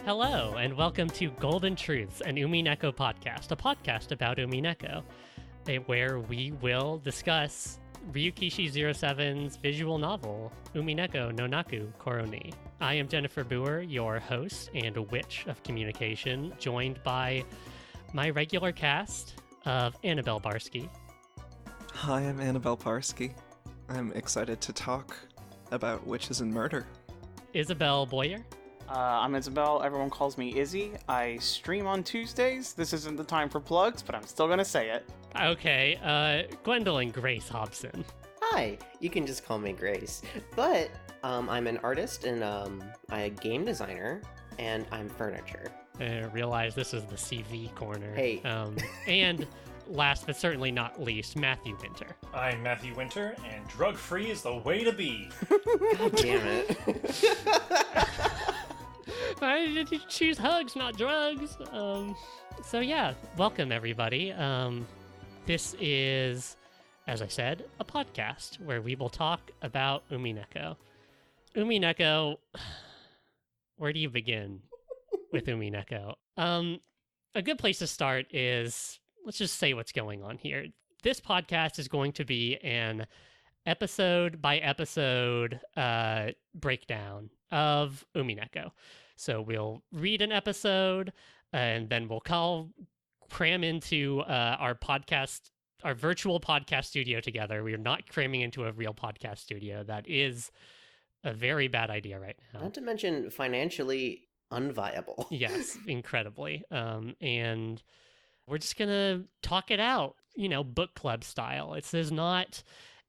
Hello, and welcome to Golden Truths, an Umineko podcast, a podcast about Umineko, where we will discuss Ryukishi 07's visual novel, Umineko no Naku Koroni. I am Jennifer Booher, your host and witch of communication, joined by my regular cast of Annabelle Barsky. Hi, I'm Annabelle Barsky. I'm excited to talk about witches and murder. Isabelle Boyer. I'm Isabelle. Everyone calls me Izzy. I stream on Tuesdays. This isn't the time for plugs, but I'm still gonna say it. Okay, Gwendolyn Grace Hobson. Hi, you can just call me Grace. But I'm an artist and I'm a game designer and I'm furniture. I realize this is the CV corner. Hey. And last but certainly not least, Matthew Winter. I'm Matthew Winter, and drug-free is the way to be. God damn it. Why did you choose hugs, not drugs? So yeah, welcome everybody. This is, as I said, a podcast where we will talk about Umineko. Umineko, where do you begin with Umineko? A good place to start is, let's just say what's going on here. This podcast is going to be an episode by episode breakdown of Umineko. So we'll read an episode and then we'll cram into our virtual podcast studio together. We are not cramming into a real podcast studio. That is a very bad idea right now. Not to mention financially unviable. Yes, incredibly. And we're just going to talk it out, book club style. This is not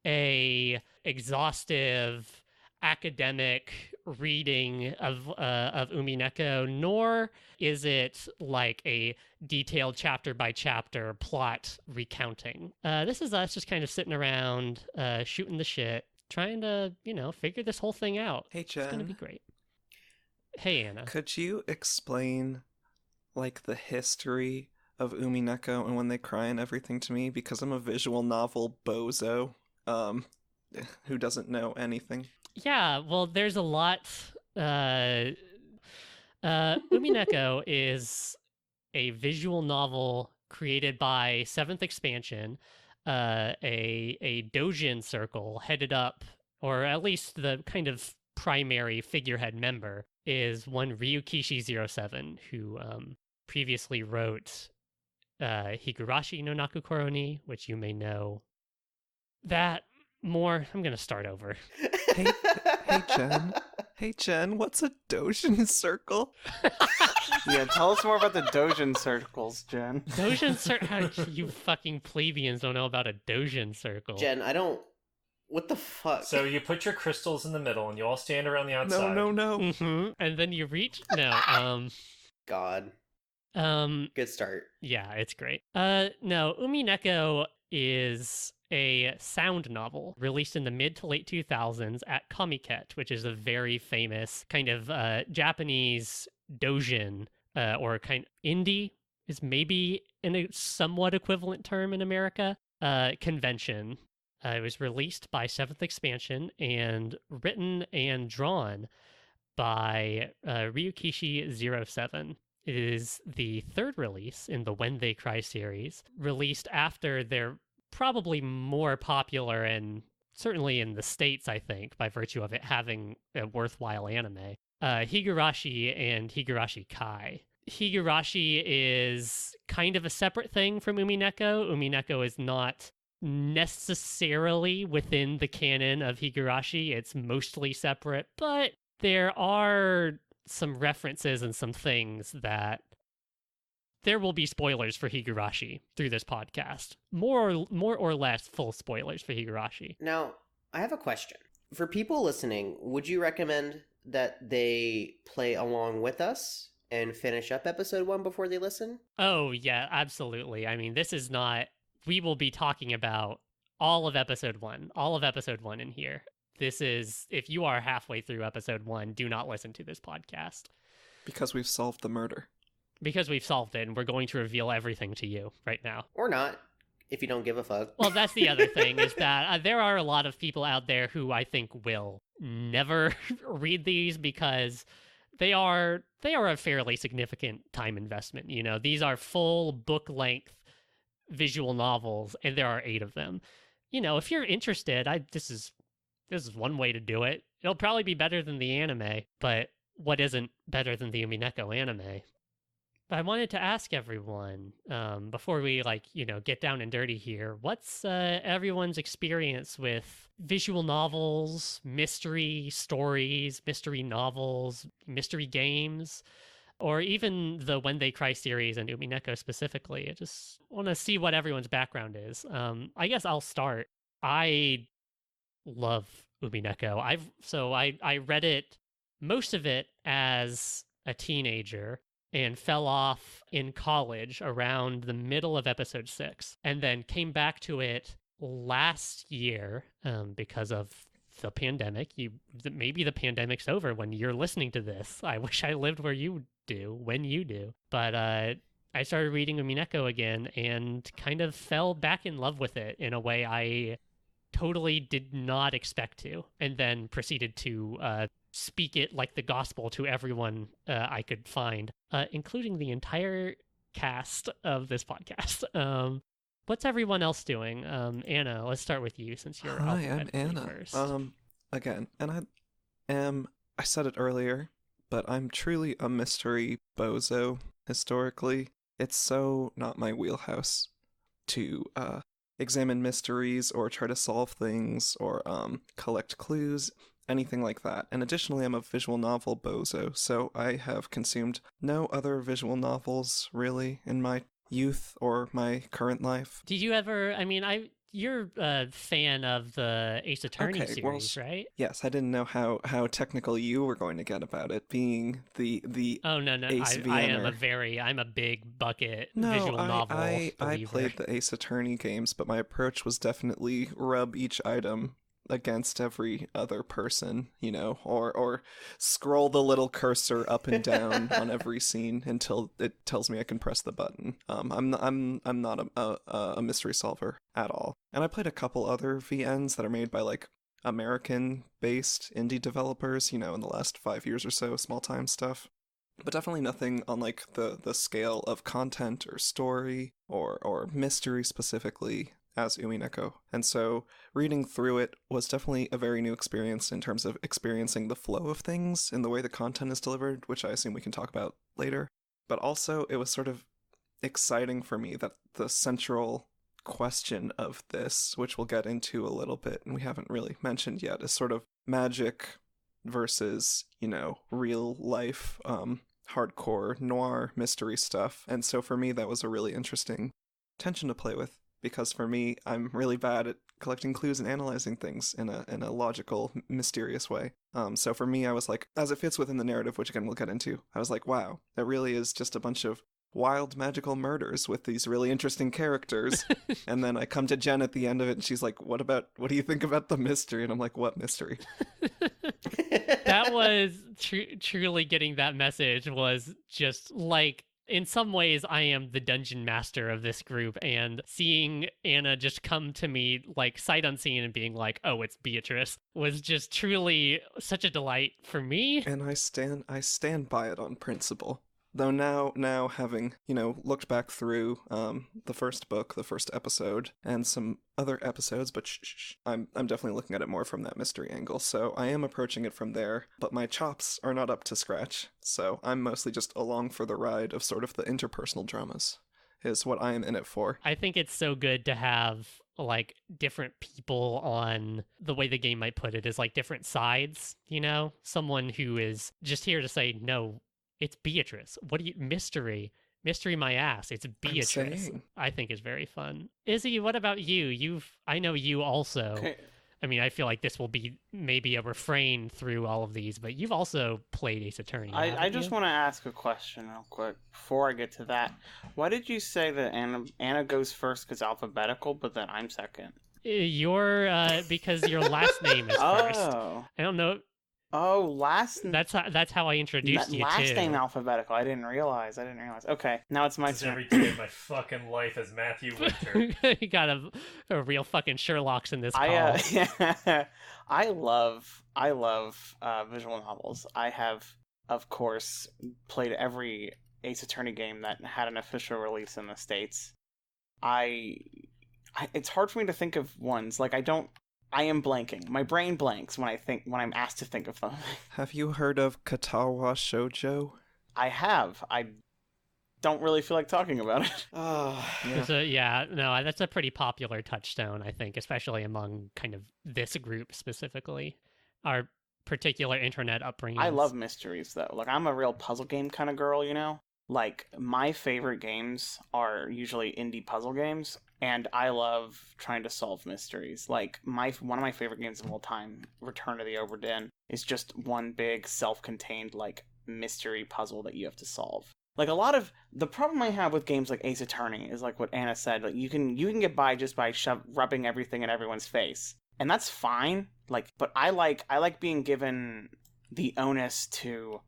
a exhaustive academic reading of Umineko, nor is it like a detailed chapter by chapter plot recounting. This is us just kind of sitting around, shooting the shit, trying to, figure this whole thing out. Hey, Jen. It's going to be great. Hey, Anna. Could you explain, the history of Umineko and when they cry and everything to me? Because I'm a visual novel bozo, who doesn't know anything. Yeah, well, there's a lot. Umineko is a visual novel created by 7th Expansion, a doujin circle headed up, or at least the kind of primary figurehead member, is one Ryukishi 07, who previously wrote Higurashi no Naku Koroni, which you may know. That more, I'm going to start over. Hey, Jen. Hey, Jen, what's a doujin circle? Yeah, tell us more about the doujin circles, Jen. Doujin circle? You fucking plebeians don't know about a doujin circle. Jen, what the fuck? So you put your crystals in the middle, and you all stand around the outside. No. Mm-hmm. And then you reach... No, God. Good start. Yeah, it's great. No, Umineko is a sound novel released in the mid to late 2000s at Komiket, which is a very famous kind of Japanese doujin, or kind of indie is maybe in a somewhat equivalent term in America, convention. It was released by 7th Expansion and written and drawn by Ryukishi 07. It is the third release in the When They Cry series, released after their probably more popular, and certainly in the States, I think, by virtue of it having a worthwhile anime, Higurashi and Higurashi Kai. Higurashi is kind of a separate thing from Umineko. Umineko is not necessarily within the canon of Higurashi. It's mostly separate, but there are some references and some things that there will be spoilers for Higurashi through this podcast. More or less full spoilers for Higurashi. Now, I have a question. For people listening, would you recommend that they play along with us and finish up episode 1 before they listen? Oh, yeah, absolutely. I mean, this is not... We will be talking about all of episode 1 in here. This is... If you are halfway through episode 1, do not listen to this podcast. Because we've solved the murder. Because we've solved it, and we're going to reveal everything to you right now. Or not, if you don't give a fuck. Well, that's the other thing, is that there are a lot of people out there who I think will never read these because they are a fairly significant time investment. You know, these are full book length visual novels, and there are 8 of them. You know, if you're interested, this is one way to do it. It'll probably be better than the anime, but what isn't better than the Umineko anime? But I wanted to ask everyone, before we, get down and dirty here, what's everyone's experience with visual novels, mystery stories, mystery novels, mystery games, or even the When They Cry series and Umineko specifically? I just want to see what everyone's background is. I guess I'll start. I love Umineko. I read it, most of it as a teenager, and fell off in college around the middle of episode 6, and then came back to it last year because of the pandemic. Maybe the pandemic's over when you're listening to this. I wish I lived where you do, when you do. But I started reading Umineko again and kind of fell back in love with it in a way I totally did not expect to, and then proceeded to speak it like the gospel to everyone I could find, including the entire cast of this podcast. What's everyone else doing? Anna, let's start with you since you're Hi, I'm Anna. first. Again, and I said it earlier, but I'm truly a mystery bozo historically. It's so not my wheelhouse to examine mysteries or try to solve things or collect clues, anything like that. And additionally, I'm a visual novel bozo, so I have consumed no other visual novels really in my youth or my current life. Did you ever, you're a fan of the Ace Attorney series, right? Yes, I didn't know how technical you were going to get about it, being the Oh no, Ace I'm a big bucket visual novel I believer. played the Ace Attorney games, but my approach was definitely rub each item against every other person, or scroll the little cursor up and down on every scene until it tells me I can press the button. I'm not a mystery solver at all. And I played a couple other VNs that are made by American-based indie developers, in the last 5 years or so, small-time stuff. But definitely nothing on the scale of content or story or mystery specifically as Umineko. And so reading through it was definitely a very new experience in terms of experiencing the flow of things and the way the content is delivered, which I assume we can talk about later. But also it was sort of exciting for me that the central question of this, which we'll get into a little bit and we haven't really mentioned yet, is sort of magic versus, real life, hardcore noir mystery stuff. And so for me, that was a really interesting tension to play with. Because for me, I'm really bad at collecting clues and analyzing things in a logical, mysterious way. So for me, I was like, as it fits within the narrative, which again we'll get into, I was like, wow, that really is just a bunch of wild magical murders with these really interesting characters. And then I come to Jen at the end of it and she's like, what do you think about the mystery? And I'm like, what mystery? That was truly getting that message was just like, in some ways, I am the dungeon master of this group, and seeing Anna just come to me sight unseen and being like, oh, it's Beatrice, was just truly such a delight for me. And I stand by it on principle. Though now having, looked back through the first book, the first episode, and some other episodes, but I'm definitely looking at it more from that mystery angle, so I am approaching it from there, but my chops are not up to scratch, so I'm mostly just along for the ride of sort of the interpersonal dramas, is what I am in it for. I think it's so good to have different people on, the way the game might put it is different sides, someone who is just here to say, no, it's Beatrice. What do you... Mystery my ass. It's Beatrice. I think is very fun. Izzy, what about you? I know you also... Okay. I feel like this will be maybe a refrain through all of these, but you've also played Ace Attorney. I just want to ask a question real quick before I get to that. Why did you say that Anna goes first because alphabetical, but then I'm second? Because your last name is first. I don't know... Oh, That's how I introduced you last too. name alphabetical. I didn't realize. Okay, now it's my turn. Every day of my fucking life as Matthew Winter. You got a real fucking Sherlock's in this call. I love visual novels. I have of course, played every Ace Attorney game that had an official release in the States. It's hard for me to think of ones. Like, I am blanking. My brain blanks when I'm asked to think of them. Have you heard of Katawa Shoujo? I have. I don't really feel like talking about it. Yeah. That's a pretty popular touchstone, I think, especially among kind of this group specifically. Our particular internet upbringing. I love mysteries, though. Like, I'm a real puzzle game kind of girl, you know? Like, my favorite games are usually indie puzzle games, and I love trying to solve mysteries. Like, one of my favorite games of all time, Return to the Obra Dinn, is just one big self-contained, like, mystery puzzle that you have to solve. Like, a lot of the problem I have with games like Ace Attorney is like what Anna said. Like, you can get by just by rubbing everything in everyone's face, and that's fine. Like, but I like being given the onus to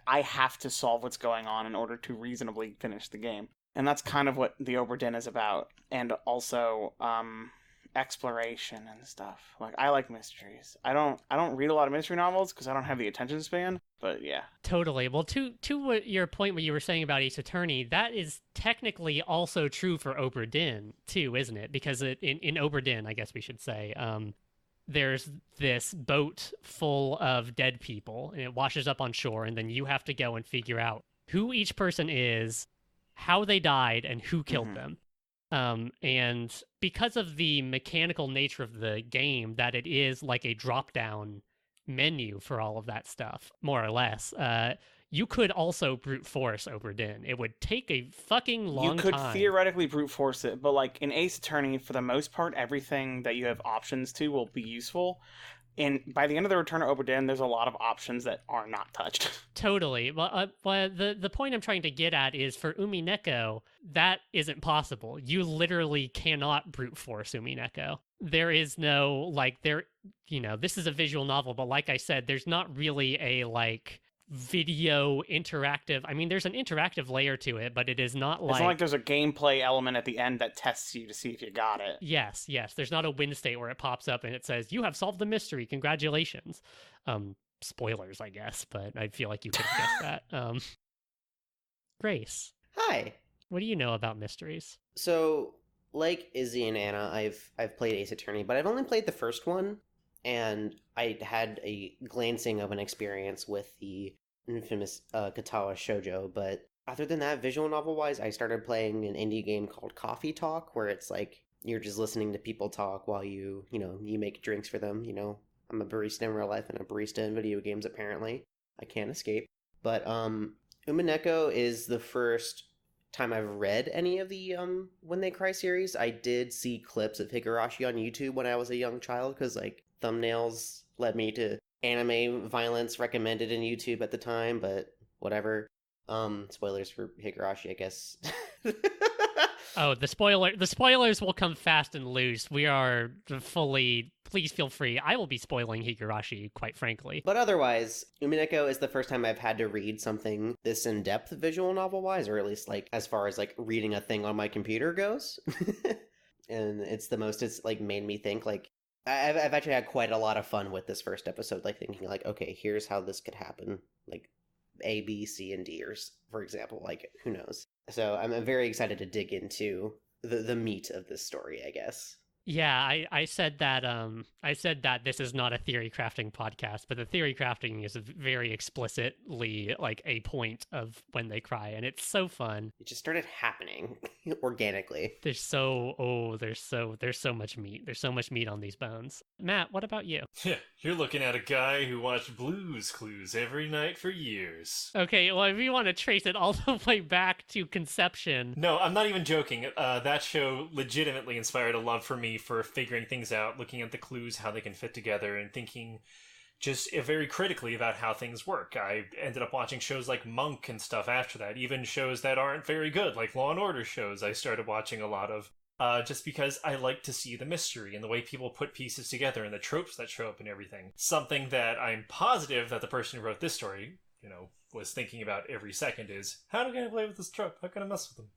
I have to solve what's going on in order to reasonably finish the game, and that's kind of what the Obra Dinn is about, and also exploration and stuff. Like, I like mysteries. I don't read a lot of mystery novels because I don't have the attention span. But yeah, totally. Well, to what your point, what you were saying about Ace Attorney, that is technically also true for Obra Dinn too, isn't it? Because in Obra Dinn, I guess we should say, there's this boat full of dead people, and it washes up on shore, and then you have to go and figure out who each person is, how they died, and who killed them. And because of the mechanical nature of the game, that it is like a drop-down menu for all of that stuff, more or less, you could also brute force Obra Dinn. It would take a fucking long time. You could theoretically brute force it, but like in Ace Attorney, for the most part, everything that you have options to will be useful. And by the end of the Return to Obra Dinn, there's a lot of options that are not touched. Totally. Well, the point I'm trying to get at is for Umineko, that isn't possible. You literally cannot brute force Umineko. There is no, this is a visual novel, but like I said, there's not really a, video interactive. I mean, there's an interactive layer to it, but it is not like... It's not like there's a gameplay element at the end that tests you to see if you got it. Yes. There's not a win state where it pops up and it says, you have solved the mystery, congratulations. Spoilers, I guess, but I feel like you could have guessed that. Grace. Hi. What do you know about mysteries? So, like Izzy and Anna, I've played Ace Attorney, but I've only played the first one, and I had a glancing of an experience with the infamous Katawa Shoujo, but other than that, visual novel-wise, I started playing an indie game called Coffee Talk, where it's like you're just listening to people talk while you make drinks for them. I'm a barista in real life and a barista in video games, apparently. I can't escape. But Umineko is the first time I've read any of the When They Cry series. I did see clips of Higurashi on YouTube when I was a young child, because thumbnails led me to anime violence recommended in YouTube at the time, but whatever. Spoilers for Higurashi, I guess. Oh, the spoilers will come fast and loose. We are fully... Please feel free. I will be spoiling Higurashi, quite frankly. But otherwise, Umineko is the first time I've had to read something this in-depth visual novel-wise, or at least, as far as, reading a thing on my computer goes. And it's made me think, I've actually had quite a lot of fun with this first episode, thinking, okay, here's how this could happen. A, B, C, and D, or, for example, who knows? So I'm very excited to dig into the meat of this story, I guess. Yeah, I said that this is not a theory crafting podcast, but the theory crafting is very explicitly a point of When They Cry, and it's so fun. It just started happening organically. There's so much meat. There's so much meat on these bones. Matt, what about you? Yeah, you're looking at a guy who watched Blue's Clues every night for years. Okay, well, if you want to trace it all the way back to conception. No, I'm not even joking. That show legitimately inspired a love for me for figuring things out, looking at the clues, how they can fit together, and thinking just very critically about how things work. I ended up watching shows like Monk and stuff after that, even shows that aren't very good, like Law & Order shows I started watching a lot of, just because I like to see the mystery and the way people put pieces together and the tropes that show up and everything. Something that I'm positive that the person who wrote this story, was thinking about every second is, how can I play with this trope? How can I mess with them?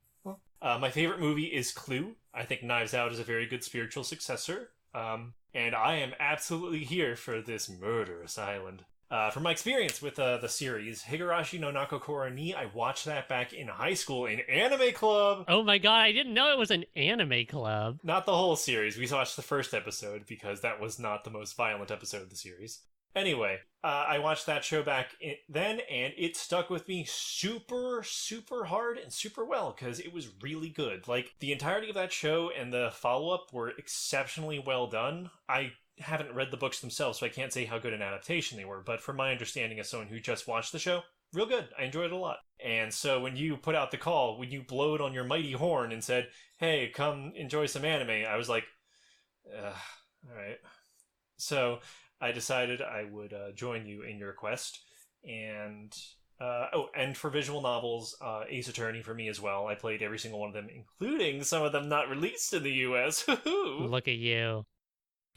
My favorite movie is Clue. I think Knives Out is a very good spiritual successor. And I am absolutely here for this murderous island. From my experience with the series, Higurashi no Nakokora ni, I watched that back in high school in anime club. Oh my god, I didn't know it was an anime club. Not the whole series. We watched the first episode because that was not the most violent episode of the series. Anyway, I watched that show back then, and it stuck with me super, super hard and super well because it was really good. Like, the entirety of that show and the follow-up were exceptionally well done. I haven't read the books themselves, so I can't say how good an adaptation they were, but from my understanding as someone who just watched the show, real good. I enjoyed it a lot. And so when you put out the call, when you blowed on your mighty horn and said, hey, come enjoy some anime, I was like, alright. So I decided I would join you in your quest. And and for visual novels, Ace Attorney for me as well. I played every single one of them, including some of them not released in the US. Look at you.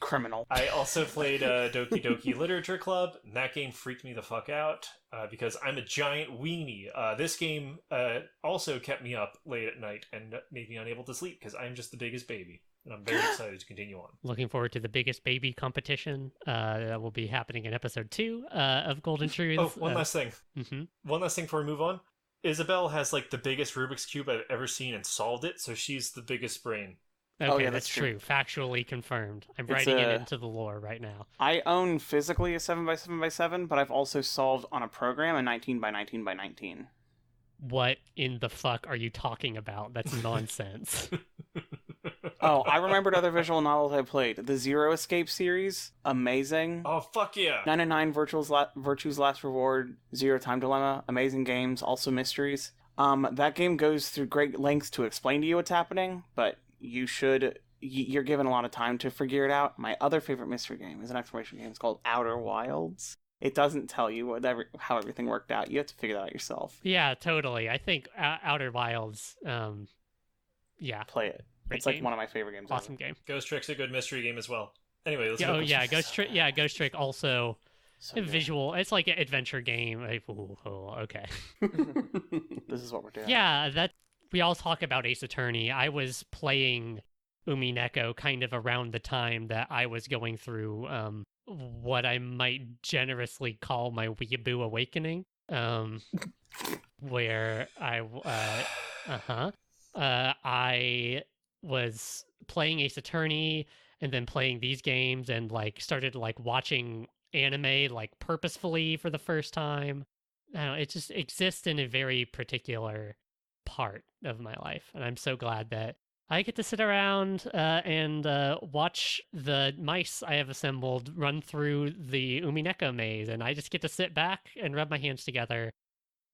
Criminal. I also played Doki Doki Literature Club, and that game freaked me the fuck out because I'm a giant weenie. This game also kept me up late at night and made me unable to sleep because I'm just the biggest baby. And I'm very excited to continue on. Looking forward to the biggest baby competition that will be happening in episode 2 of Golden Truths. Oh, one last thing. Mm-hmm. One last thing before we move on. Isabelle has like the biggest Rubik's Cube I've ever seen and solved it, so she's the biggest brain. Okay, yeah, that's that's true. Factually confirmed. I'm It's writing it into the lore right now. I own physically a 7x7x7, but I've also solved on a program a 19x19x19. What in the fuck are you talking about? That's nonsense. Oh, I remembered other visual novels I played. The Zero Escape series, amazing. Oh, fuck yeah. 99 Virtue's Last Reward, Zero Time Dilemma, amazing games, also mysteries. That game goes through great lengths to explain to you what's happening, but you're given a lot of time to figure it out. My other favorite mystery game is an exploration game. It's called Outer Wilds. It doesn't tell you how everything worked out. You have to figure that out yourself. Yeah, totally. I think Outer Wilds, yeah. Play it. Great It's like game. one of my favorite games. Awesome game. Ghost Trick's a good mystery game as well. Anyway, let's Yeah, go. oh yeah, Ghost Trick also So a good. visual. It's like an adventure game. Okay. This is what we're doing. Yeah, that we all talk about Ace Attorney. I was playing Umineko kind of around the time that I was going through what I might generously call my weeaboo awakening. Where I was playing Ace Attorney and then playing these games and like started like watching anime like purposefully for the first time. I don't know, it just exists in a very particular part of my life, and I'm so glad that I get to sit around and watch the mice I have assembled run through the Umineko maze, and I just get to sit back and rub my hands together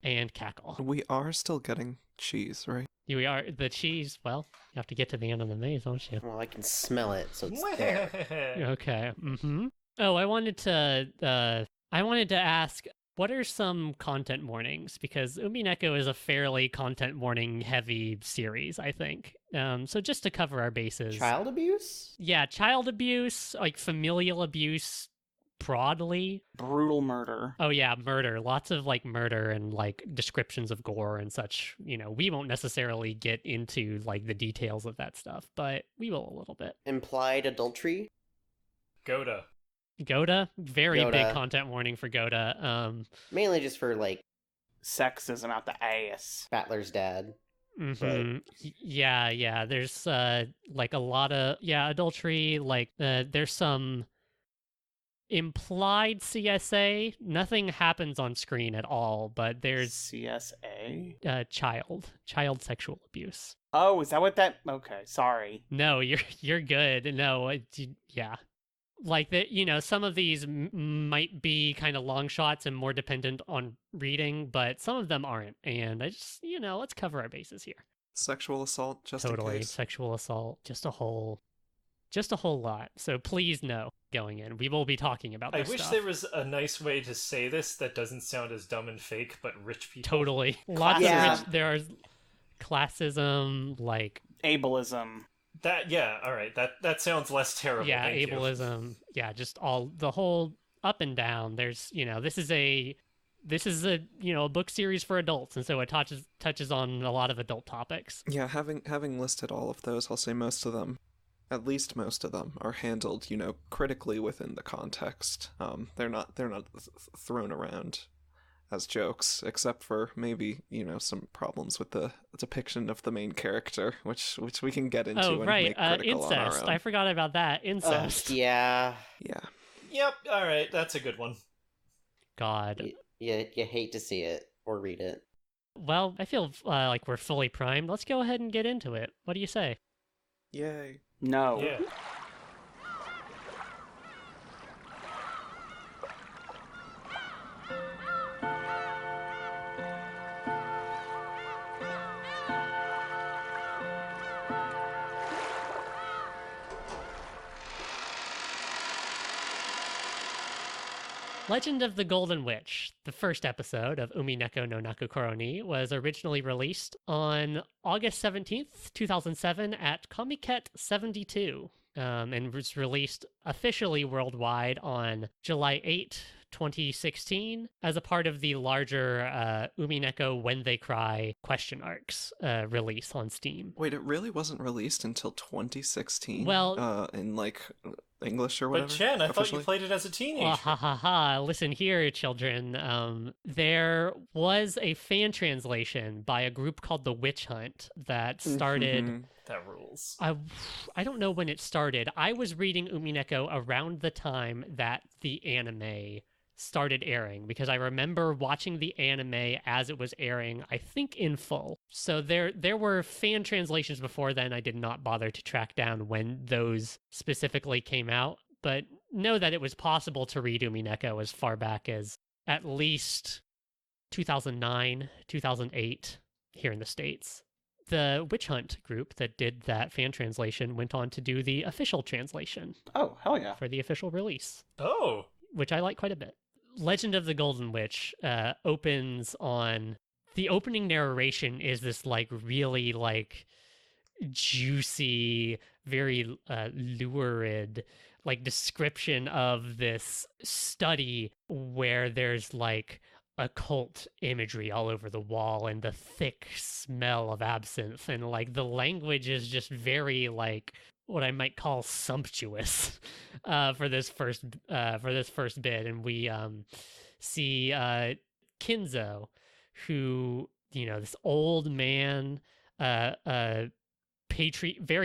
and cackle. We are still getting cheese, right? We are the cheese. Well, you have to get to the end of the maze, don't you? Well, I can smell it, so it's there. Okay. Mm-hmm. Oh, I wanted to ask, what are some content warnings? Because Umineko is a fairly content warning heavy series, I think. So just to cover our bases. Child abuse? Yeah, child abuse, like familial abuse broadly. Brutal murder. Oh yeah, murder. Lots of like murder and like descriptions of gore and such. You know, we won't necessarily get into like the details of that stuff, but we will a little bit. Implied adultery? Goda. Goda, very Goda. big content warning for Goda. Mainly just for, like, Sexism out the ass. Battler's dad. Mhm. Yeah. There's like a lot of adultery. Like there's some implied CSA. Nothing happens on screen at all, but there's CSA? child sexual abuse. Oh, is that what that... Okay, sorry. No, you're good. No, yeah. Like that, you know, some of these might be kind of long shots and more dependent on reading, but some of them aren't. And I just, you know, let's cover our bases here. Sexual assault, just Totally, in case. sexual assault, just a whole lot. So please know going in, we will be talking about I this wish stuff. there was a nice way to say this that doesn't sound as dumb and fake, but rich people. Totally. Lots Yeah. of rich, there are classism, like, Ableism. That, yeah, alright, that sounds less terrible. yeah, thank you. ableism, yeah, just all, the whole up and down. There's, you know, this is a, you know, a book series for adults, and so it touches on a lot of adult topics. Yeah, having listed all of those, I'll say most of them at least most of them are handled, critically within the context. They're not thrown around as jokes, except for maybe, some problems with the depiction of the main character, which we can get into and make critical incest. on our own. I forgot about that. Incest. Yeah. Yeah. Yep, alright, that's a good one. God. You hate to see it or read it. Well, I feel like we're fully primed. Let's go ahead and get into it. What do you say? Yay. No. Yeah. Legend of the Golden Witch, the first episode of Umineko no Nakukoro ni, was originally released on August 17th, 2007 at Comiket 72, and was released officially worldwide on July 8, 2016, as a part of the larger Umineko When They Cry question arcs release on Steam. Wait, it really wasn't released until 2016? Well, in English or whatever? But Chen, I thought you officially? played it as a teenager. Well, ha ha ha. Listen here, children. There was a fan translation by a group called The Witch Hunt that started. Mhm. That rules. I don't know when it started. I was reading Umineko around the time that the anime started airing, because I remember watching the anime as it was airing, I think in full. So there were fan translations before then. I did not bother to track down when those specifically came out, but know that it was possible to read Umineko as far back as at least 2009, 2008 here in the States. The Witch Hunt group that did that fan translation went on to do the official translation Oh, hell yeah. for the official release, Oh. which I like quite a bit. Legend of the Golden Witch opens on... The opening narration is this, really, juicy, very lurid, description of this study where there's, occult imagery all over the wall and the thick smell of absinthe. And, the language is just very, what I might call sumptuous for this first bit, and we see Kinzo, who, this old man, very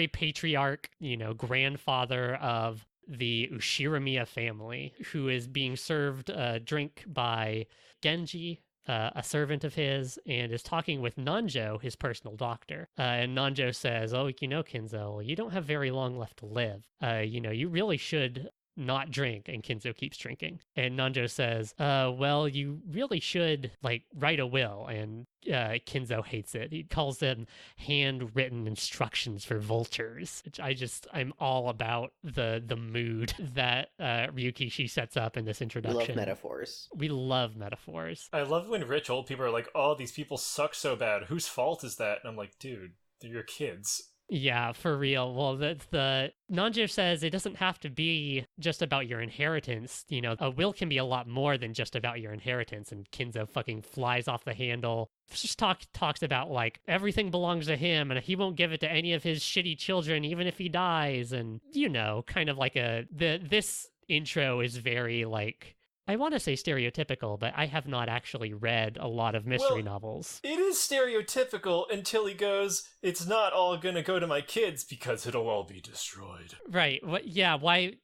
patriarch, grandfather of the Ushiramiya family, who is being served a drink by Genji, a servant of his, and is talking with Nanjo, his personal doctor. And Nanjo says, "Oh, Kinzo, you don't have very long left to live. You really should not drink." And Kinzo keeps drinking. And Nanjo says, well, you really should, write a will. And Kinzo hates it. He calls them handwritten instructions for vultures, which I'm all about the mood that Ryukishi sets up in this We introduction. love metaphors. We love metaphors. I love when rich old people are like, oh, these people suck so bad. Whose fault is that? And I'm like, dude, they're your kids. Yeah, for real. Well, the Nanjo says it doesn't have to be just about your inheritance. A will can be a lot more than just about your inheritance. And Kinzo fucking flies off the handle. Just talks about everything belongs to him and he won't give it to any of his shitty children, even if he dies. And kind of this intro is very I want to say stereotypical, but I have not actually read a lot of mystery novels. It is stereotypical until he goes, it's not all gonna go to my kids because it'll all be destroyed. Right. Yeah, why?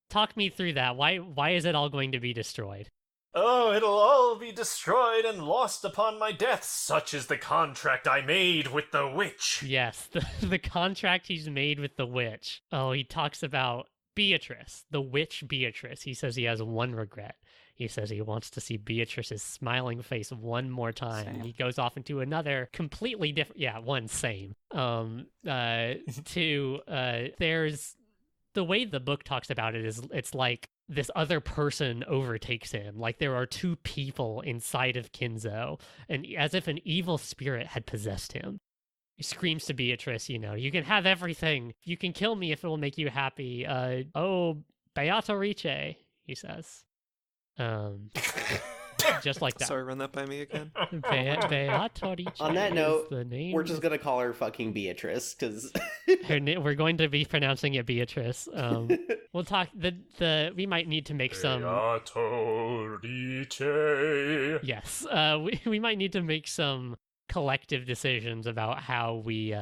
Talk me through that. Why is it all going to be destroyed? Oh, it'll all be destroyed and lost upon my death. Such is the contract I made with the witch. Yes, the contract he's made with the witch. Oh, he talks about Beatrice, the witch Beatrice. He says he has one regret. He says he wants to see Beatrice's smiling face one more time. Same. He goes off into another completely different... Yeah, same. There's... The way the book talks about it is it's like this other person overtakes him. There are two people inside of Kinzo, and as if an evil spirit had possessed him. He screams to Beatrice, you can have everything. You can kill me if it will make you happy. Just like that. Sorry, run that by me again. Beatrice On that is note, the name. We're just gonna call her fucking Beatrice, because We're going to be pronouncing it Beatrice. We'll talk. We might need to make some. Beatrice. Yes. We might need to make some collective decisions about how we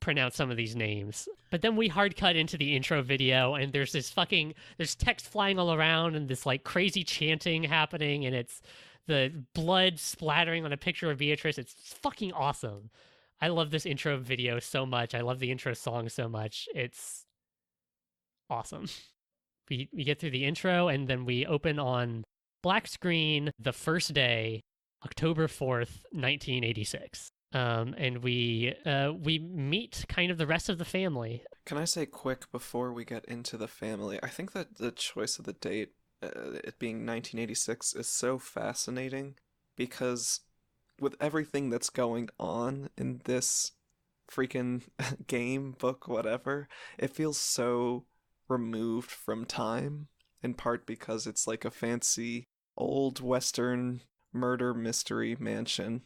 pronounce some of these names. But then we hard cut into the intro video, and there's text flying all around, and this like crazy chanting happening, and it's the blood splattering on a picture of Beatrice. It's fucking awesome. I love this intro video so much. I love the intro song so much. It's awesome. We get through the intro, and then we open on black screen the first day, October 4th, 1986. And we meet kind of the rest of the family. Can I say quick before we get into the family? I think that the choice of the date, it being 1986, is so fascinating because with everything that's going on in this freaking game, book, whatever, it feels so removed from time, in part because it's like a fancy old Western murder mystery mansion.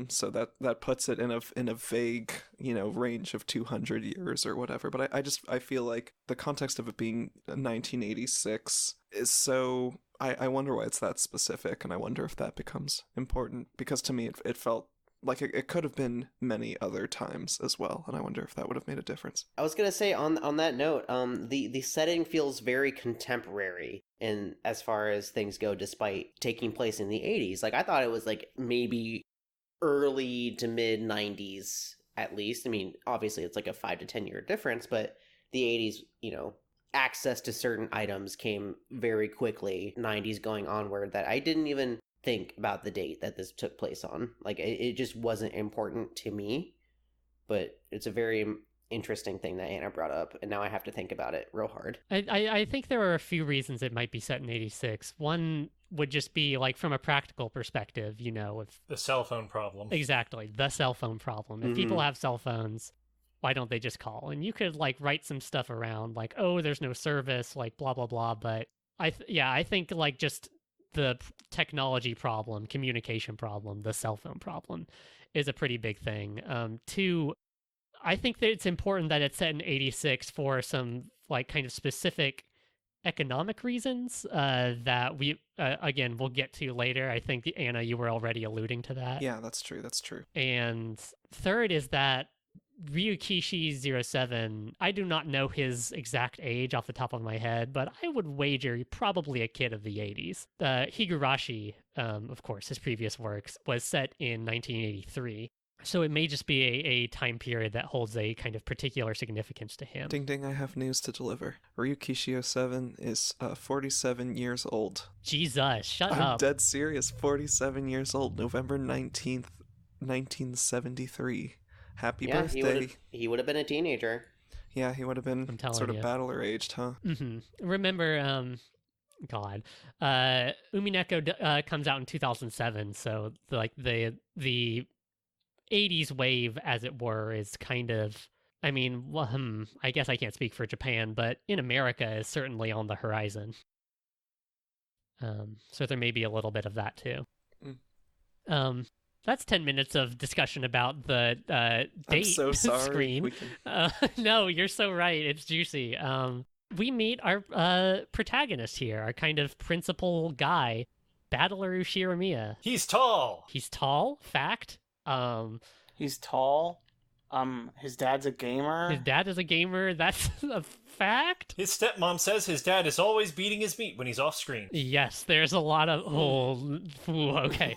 So that puts it in a vague, range of 200 years or whatever. But I feel like the context of it being 1986 is so. I wonder why it's that specific, and I wonder if that becomes important, because to me it felt like it could have been many other times as well, and I wonder if that would have made a difference. I was gonna say on that note, the setting feels very contemporary in as far as things go, despite taking place in the 80s. Like, I thought it was like maybe early to mid 90s at least. I mean, obviously it's like a 5 to 10 year difference, but the 80s, access to certain items came very quickly. 90s going onward, that I didn't even think about the date that this took place on. Like, it just wasn't important to me. But it's a very interesting thing that Anna brought up, and now I have to think about it real hard. I think there are a few reasons it might be set in 86. One would just be like from a practical perspective, with The cell phone problem. Exactly, the cell phone problem. If people have cell phones, why don't they just call? And you could like write some stuff around like, oh, there's no service, like blah blah blah. But I think like just the technology problem, communication problem, the cell phone problem is a pretty big thing. Two, I think that it's important that it's set in 86 for some like kind of specific economic reasons that we again we'll get to later. I think Anna, you were already alluding to that. Yeah, that's true. And third is that Ryukishi07, I do not know his exact age off the top of my head, but I would wager probably a kid of the 80s. Higurashi, of course, his previous works, was set in 1983. So it may just be a time period that holds a kind of particular significance to him. Ding ding, I have news to deliver. Ryukishi07 is 47 years old. Jesus, shut up. I'm dead serious. 47 years old. November 19th, 1973. Happy birthday. He would have been a teenager. Yeah, he would have been sort of battler aged, huh? Mm-hmm. Remember, Umineko comes out in 2007, so like the 80s wave, as it were, is kind of, I mean, I guess I can't speak for Japan, but in America is certainly on the horizon. So there may be a little bit of that too. That's 10 minutes of discussion about the date I'm so sorry. screen. No, you're so right. It's juicy. We meet our protagonist here, our kind of principal guy, Battler Ushiramiya. He's tall. He's tall, fact. He's tall. His dad's a gamer. His dad is a gamer. That's a fact. His stepmom says his dad is always beating his meat when he's off screen. Yes, there's a lot of okay.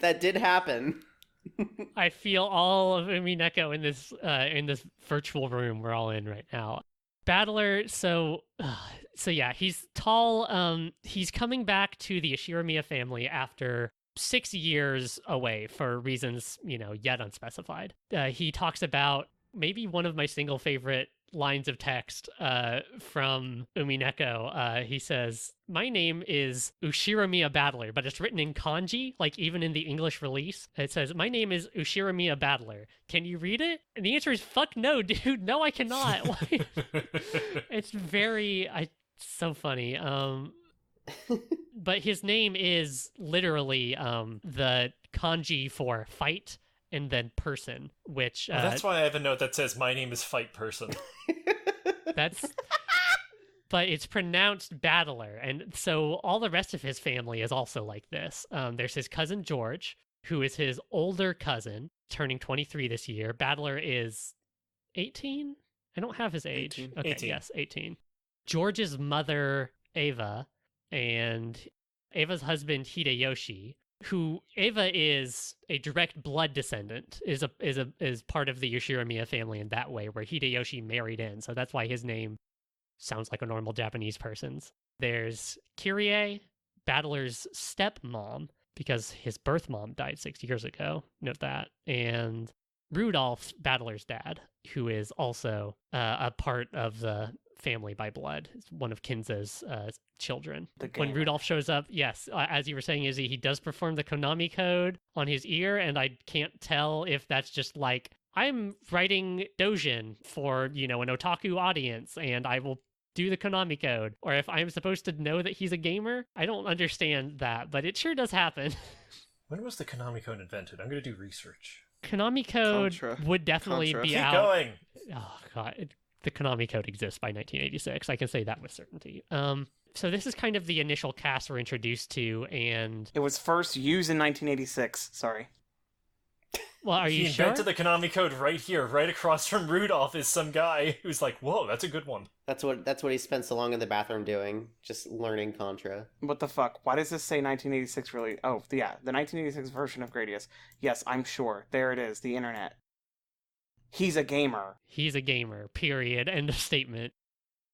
That did happen. I feel all of Umineko in this virtual room we're all in right now. Battler, so yeah, he's tall. He's coming back to the Ushiramiya family after 6 years away for reasons, yet unspecified. He talks about maybe one of my single favorite lines of text from Umineko. He says, "My name is Ushiramiya Battler," but it's written in kanji, like even in the English release. It says, "My name is Ushiramiya Battler. Can you read it?" And the answer is, fuck no, dude. No, I cannot. It's so funny. But his name is literally the kanji for fight and then person, which... Well, that's why I have a note that says, my name is Fight Person. That's... But it's pronounced Battler, and so all the rest of his family is also like this. There's his cousin George, who is his older cousin, turning 23 this year. Battler is 18? I don't have his age. 18. Okay, 18. yes, 18. George's mother, Ava, and Ava's husband, Hideyoshi, who Ava is a direct blood descendant, is part of the Yoshiramiya family in that way, where Hideyoshi married in. So that's why his name sounds like a normal Japanese person's. There's Kyrie, Battler's stepmom, because his birth mom died 6 years ago. Note that. And Rudolf, Battler's dad, who is also a part of the family by blood. It's one of Kinza's children. When Rudolph shows up, yes, as you were saying, Izzy, he does perform the Konami code on his ear, and I can't tell if that's just like, I'm writing Dojin for, an otaku audience, and I will do the Konami code, or if I'm supposed to know that he's a gamer. I don't understand that, but it sure does happen. When was the Konami code invented? I'm going to do research. Konami code Contra. would definitely Contra. be Keep out. going! Oh, God. The Konami code exists by 1986. I can say that with certainty. So this is kind of the initial cast we're introduced to, and... It was first used in 1986. Sorry. Well, are you He sure? invented the Konami code right here, right across from Rudolph is some guy who's like, whoa, that's a good one. That's what he spent so long in the bathroom doing, just learning Contra. What the fuck? Why does this say 1986 really? Oh, yeah, the 1986 version of Gradius. Yes, I'm sure. There it is, the internet. He's a gamer. He's a gamer, period. End of statement.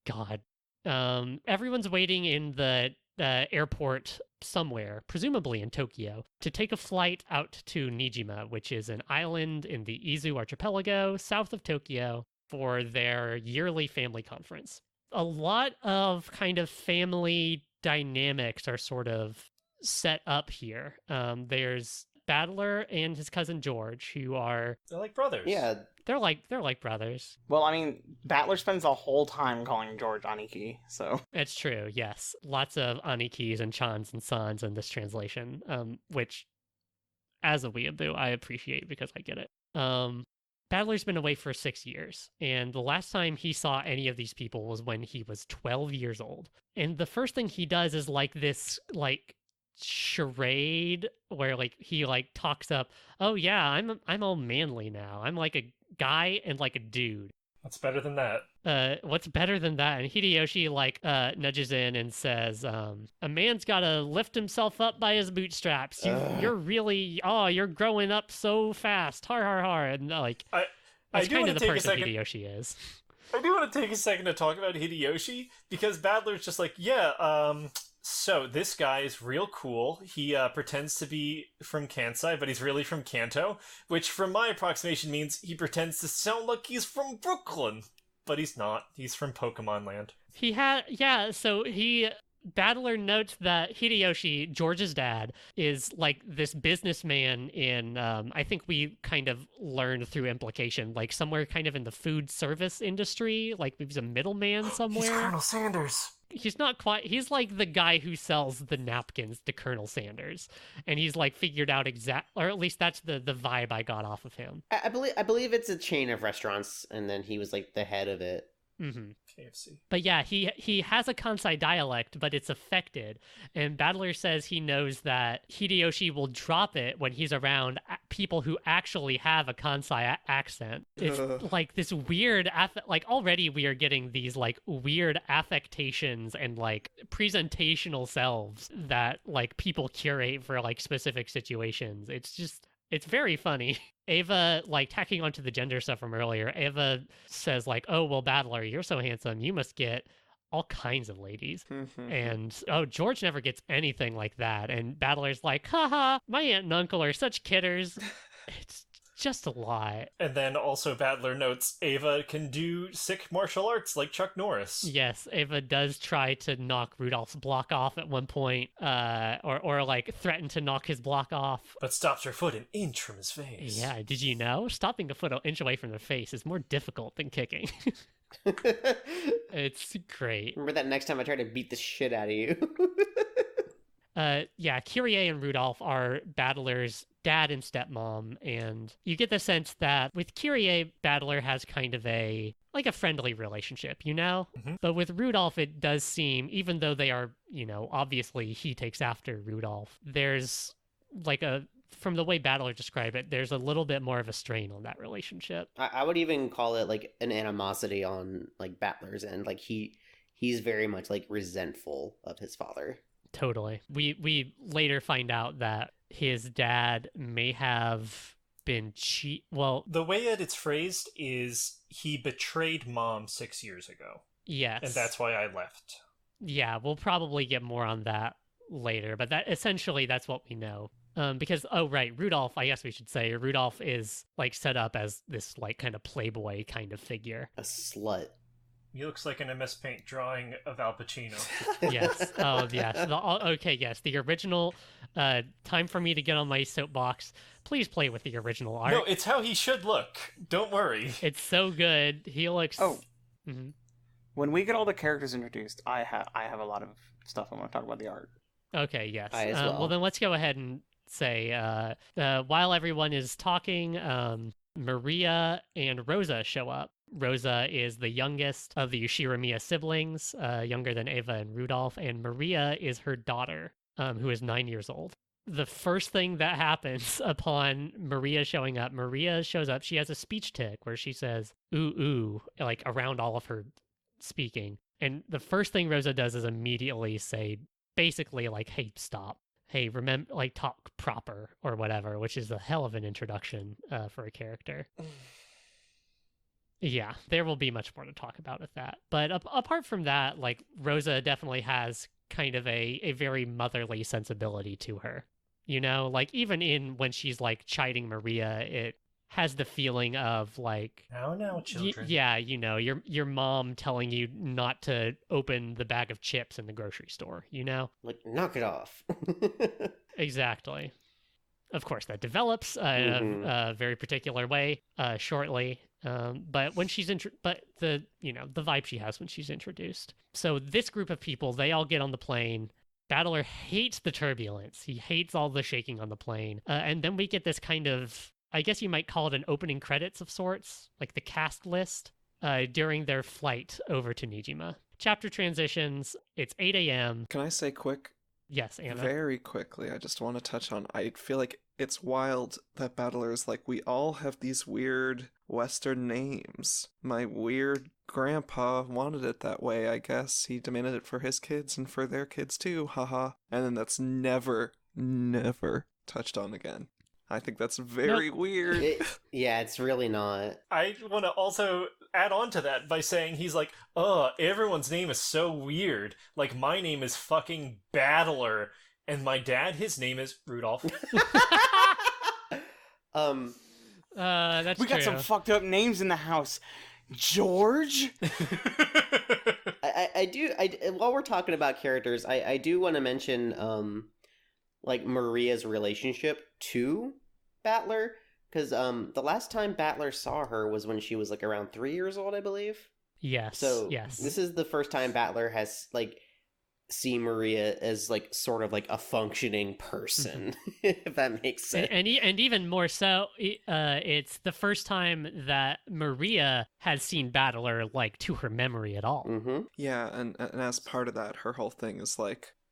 God. Everyone's waiting in the airport somewhere, presumably in Tokyo, to take a flight out to Nijima, which is an island in the Izu archipelago south of Tokyo, for their yearly family conference. A lot of kind of family dynamics are sort of set up here. There's Battler and his cousin George, who are... They're like brothers. Yeah, They're like brothers. Well, I mean, Battler spends the whole time calling George Aniki, so... It's true, yes. Lots of Anikis and Chans and Sans in this translation, which, as a weeaboo, I appreciate because I get it. Battler's been away for 6 years, and the last time he saw any of these people was when he was 12 years old. And the first thing he does is this charade where he talks up, oh yeah, I'm all manly now. I'm like a guy and like a dude. What's better than that? What's better than that? And Hideyoshi nudges in and says, a man's gotta lift himself up by his bootstraps. You're really, you're growing up so fast. Har har har. And that's kind of the person Hideyoshi is. I do want to take a second to talk about Hideyoshi, because Battler's just like, so this guy is real cool. He pretends to be from Kansai, but he's really from Kanto, which from my approximation means he pretends to sound like he's from Brooklyn, but he's not. He's from Pokemon Land. Battler notes that Hideyoshi, George's dad, is like this businessman in, I think we kind of learned through implication, like somewhere kind of in the food service industry, like he's a middleman somewhere. He's Colonel Sanders. He's not quite, he's like the guy who sells the napkins to Colonel Sanders. And he's figured out or at least that's the vibe I got off of him. I believe it's a chain of restaurants, and then he was the head of it. Mm-hmm. KFC. But yeah, he has a Kansai dialect, but it's affected. And Battler says he knows that Hideyoshi will drop it when he's around people who actually have a Kansai accent. It's this weird, already we are getting these weird affectations and presentational selves that people curate for specific situations. It's very funny. Ava, tacking onto the gender stuff from earlier, Ava says, oh, well, Battler, you're so handsome. You must get all kinds of ladies. And, George never gets anything like that. And Battler's like, haha, my aunt and uncle are such kidders. It's just a lot. And then also Battler notes Ava can do sick martial arts like Chuck Norris. Yes, Ava does try to knock Rudolph's block off at one point, or threaten to knock his block off. But stops her foot an inch from his face. Yeah, did you know? Stopping a foot an inch away from their face is more difficult than kicking. It's great. Remember that next time I tried to beat the shit out of you? Kyrie and Rudolf are Battler's dad and stepmom, and you get the sense that with Kyrie, Battler has kind of a friendly relationship, you know? Mm-hmm. But with Rudolf, it does seem, even though they are, obviously he takes after Rudolf, there's from the way Battler described it, there's a little bit more of a strain on that relationship. I would even call it like an animosity on like Battler's end. Like he's very much like resentful of his father. Totally. We later find out that his dad may have been the way that it's phrased is he betrayed mom 6 years ago. Yes. And that's why I left. Yeah, we'll probably get more on that later, but that's what we know. Because, Rudolf, I guess we should say, Rudolf is, set up as this, kind of playboy kind of figure. A slut. He looks like an MS Paint drawing of Al Pacino. Yes. Oh, yes. Yes. The original, time for me to get on my soapbox. Please play with the original art. No, it's how he should look. Don't worry. It's so good. He looks... Oh. Mm-hmm. When we get all the characters introduced, I have a lot of stuff I want to talk about the art. Okay, yes. I as well. Well, then let's go ahead and say, while everyone is talking, Maria and Rosa show up. Rosa is the youngest of the Ushiramiya siblings, younger than Eva and Rudolf, and Maria is her daughter, who is 9 years old. The first thing that happens upon Maria showing up, Maria shows up, she has a speech tick where she says, ooh, ooh, around all of her speaking. And the first thing Rosa does is immediately say, basically, hey, stop. Hey, remember, talk proper or whatever, which is a hell of an introduction for a character. Yeah, there will be much more to talk about with that. But apart from that, Rosa definitely has kind of a very motherly sensibility to her. Even when she's, chiding Maria, it has the feeling of, Now, children. your mom telling you not to open the bag of chips in the grocery store, knock it off. Exactly. Of course, that develops in a very particular way shortly. But when she's the vibe she has when she's introduced. So this group of people, they all get on the plane. Battler hates the turbulence. He hates all the shaking on the plane. And then we get this kind of, I guess you might call it an opening credits of sorts, the cast list, during their flight over to Nijima. Chapter transitions. It's 8 a.m. Can I say quick? Yes, Anna. Very quickly, I just want to touch on, I feel like it's wild that Battler is we all have these weird Western names. My weird grandpa wanted it that way, I guess. He demanded it for his kids and for their kids too, haha. And then that's never touched on again. I think that's very weird. It's really not. I want to also add on to that by saying he's everyone's name is so weird. My name is fucking Battler, and my dad, his name is Rudolph. That's we got true. some fucked up names in the house. George? While we're talking about characters, I do want to mention Maria's relationship to Battler, because the last time Battler saw her was when she was around 3 years old, I believe. Yes. So yes. This is the first time Battler has seen Maria as sort of a functioning person, if that makes sense. And even more so, it's the first time that Maria has seen Battler to her memory at all. Mm-hmm. Yeah, and as part of that, her whole thing is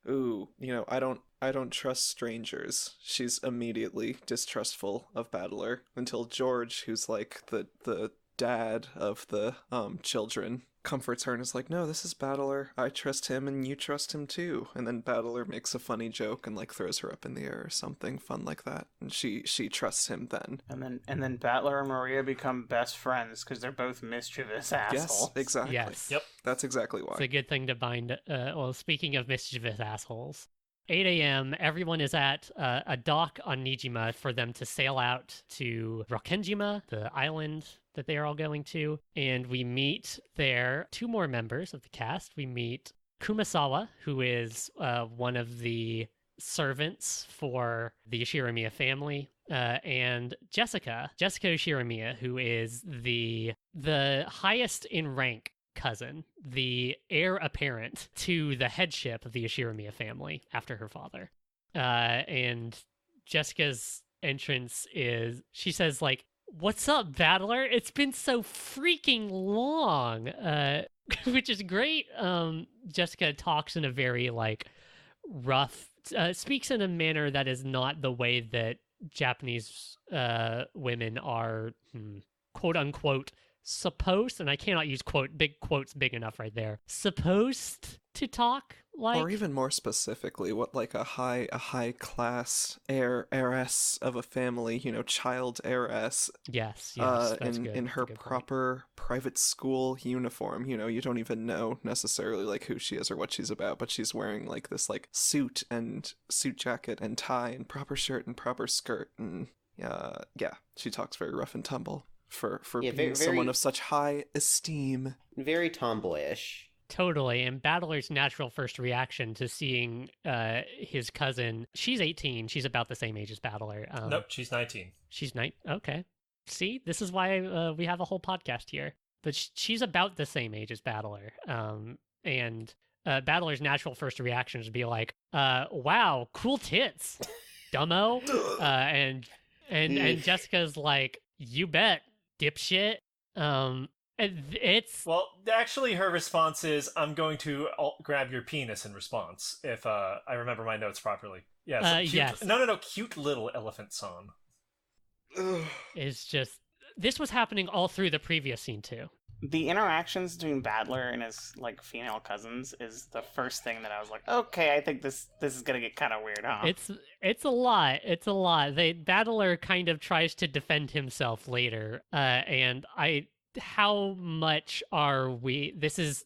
ooh, I don't trust strangers. She's immediately distrustful of Battler until George, who's the dad of the children, comforts her and is no, this is Battler. I trust him and you trust him too. And then Battler makes a funny joke and throws her up in the air or something fun like that. And she trusts him then. And then Battler and Maria become best friends because they're both mischievous assholes. Yes, exactly. Yes. Yep. That's exactly why. It's a good thing to bind. Speaking of mischievous assholes, 8 a.m., everyone is at a dock on Nijima for them to sail out to Rokkenjima, the island that they are all going to. And we meet there two more members of the cast. We meet Kumasawa, who is one of the servants for the Ushiramiya family, and Jessica Ushiramiya, who is the highest in rank cousin, the heir apparent to the headship of the Ishiramiya family after her father. And Jessica's entrance is, she says, like, "What's up, Battler? It's been so freaking long," which is great. Jessica talks in a very, like, rough, speaks in a manner that is not the way that Japanese women are, quote unquote, supposed, and I cannot use big quotes big enough right there, supposed to talk like. Or even more specifically, what like a high class heiress of a family, child heiress. Yes, that's in good. in That's her a good point. proper private school uniform. You don't even know necessarily like who she is or what she's about, but she's wearing like this like suit jacket and tie and proper shirt and proper skirt, and yeah, she talks very rough and tumble for being someone of such high esteem. Very tomboyish. Totally. And Battler's natural first reaction to seeing his cousin, she's 18. She's about the same age as Battler. Nope, she's 19. She's 9. Okay. See, this is why we have a whole podcast here. But she's about the same age as Battler. And Battler's natural first reaction is to be like, wow, cool tits, dumbo. And Jessica's like, you bet, dipshit. It's Well, actually, her response is, "I'm going to grab your penis," in response, if I remember my notes properly. Yes. Yes. No, cute little elephant song. is just, this was happening all through the previous scene too. The interactions between Battler and his like female cousins is the first thing that I was like, okay, I think this is gonna get kind of weird, huh? It's a lot. It's a lot. Battler kind of tries to defend himself later, and how much are we? This is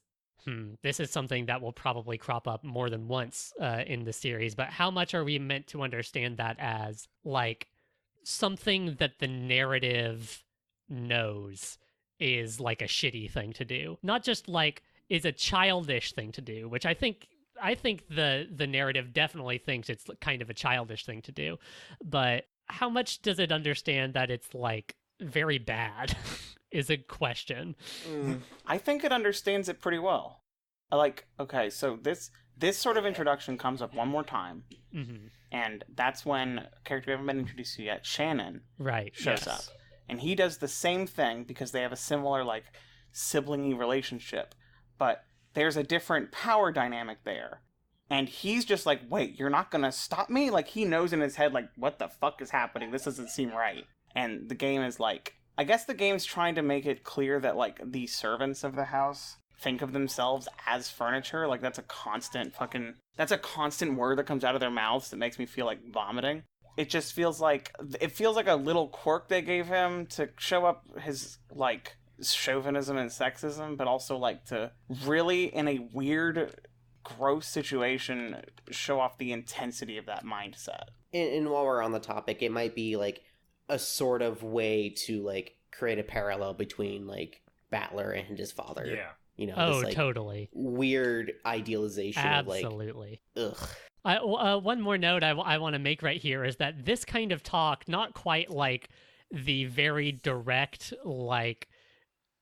something that will probably crop up more than once in the series. But how much are we meant to understand that as like something that the narrative knows is like a shitty thing to do, not just like is a childish thing to do, which I think the narrative definitely thinks it's kind of a childish thing to do, but how much does it understand that it's like very bad is a question. I think it understands it pretty well. Okay, so this sort of introduction comes up one more time, and that's when a character we haven't been introduced to yet, Shannon, shows up. And he does the same thing because they have a similar, like, sibling-y relationship. But there's a different power dynamic there. And he's just like, wait, you're not gonna stop me? Like, he knows in his head, like, what the fuck is happening? This doesn't seem right. And the game is like, I guess the game's trying to make it clear that, like, the servants of the house think of themselves as furniture. Like, that's a constant word that comes out of their mouths that makes me feel like vomiting. It just feels like a little quirk they gave him to show up his, like, chauvinism and sexism, but also, like, to really, in a weird, gross situation, show off the intensity of that mindset. And while we're on the topic, it might be, like, a sort of way to, like, create a parallel between, like, Battler and his father. Yeah. This, like, Totally. Weird idealization Absolutely. of, like, ugh. One more note I want to make right here is that this kind of talk, not quite like the very direct, like,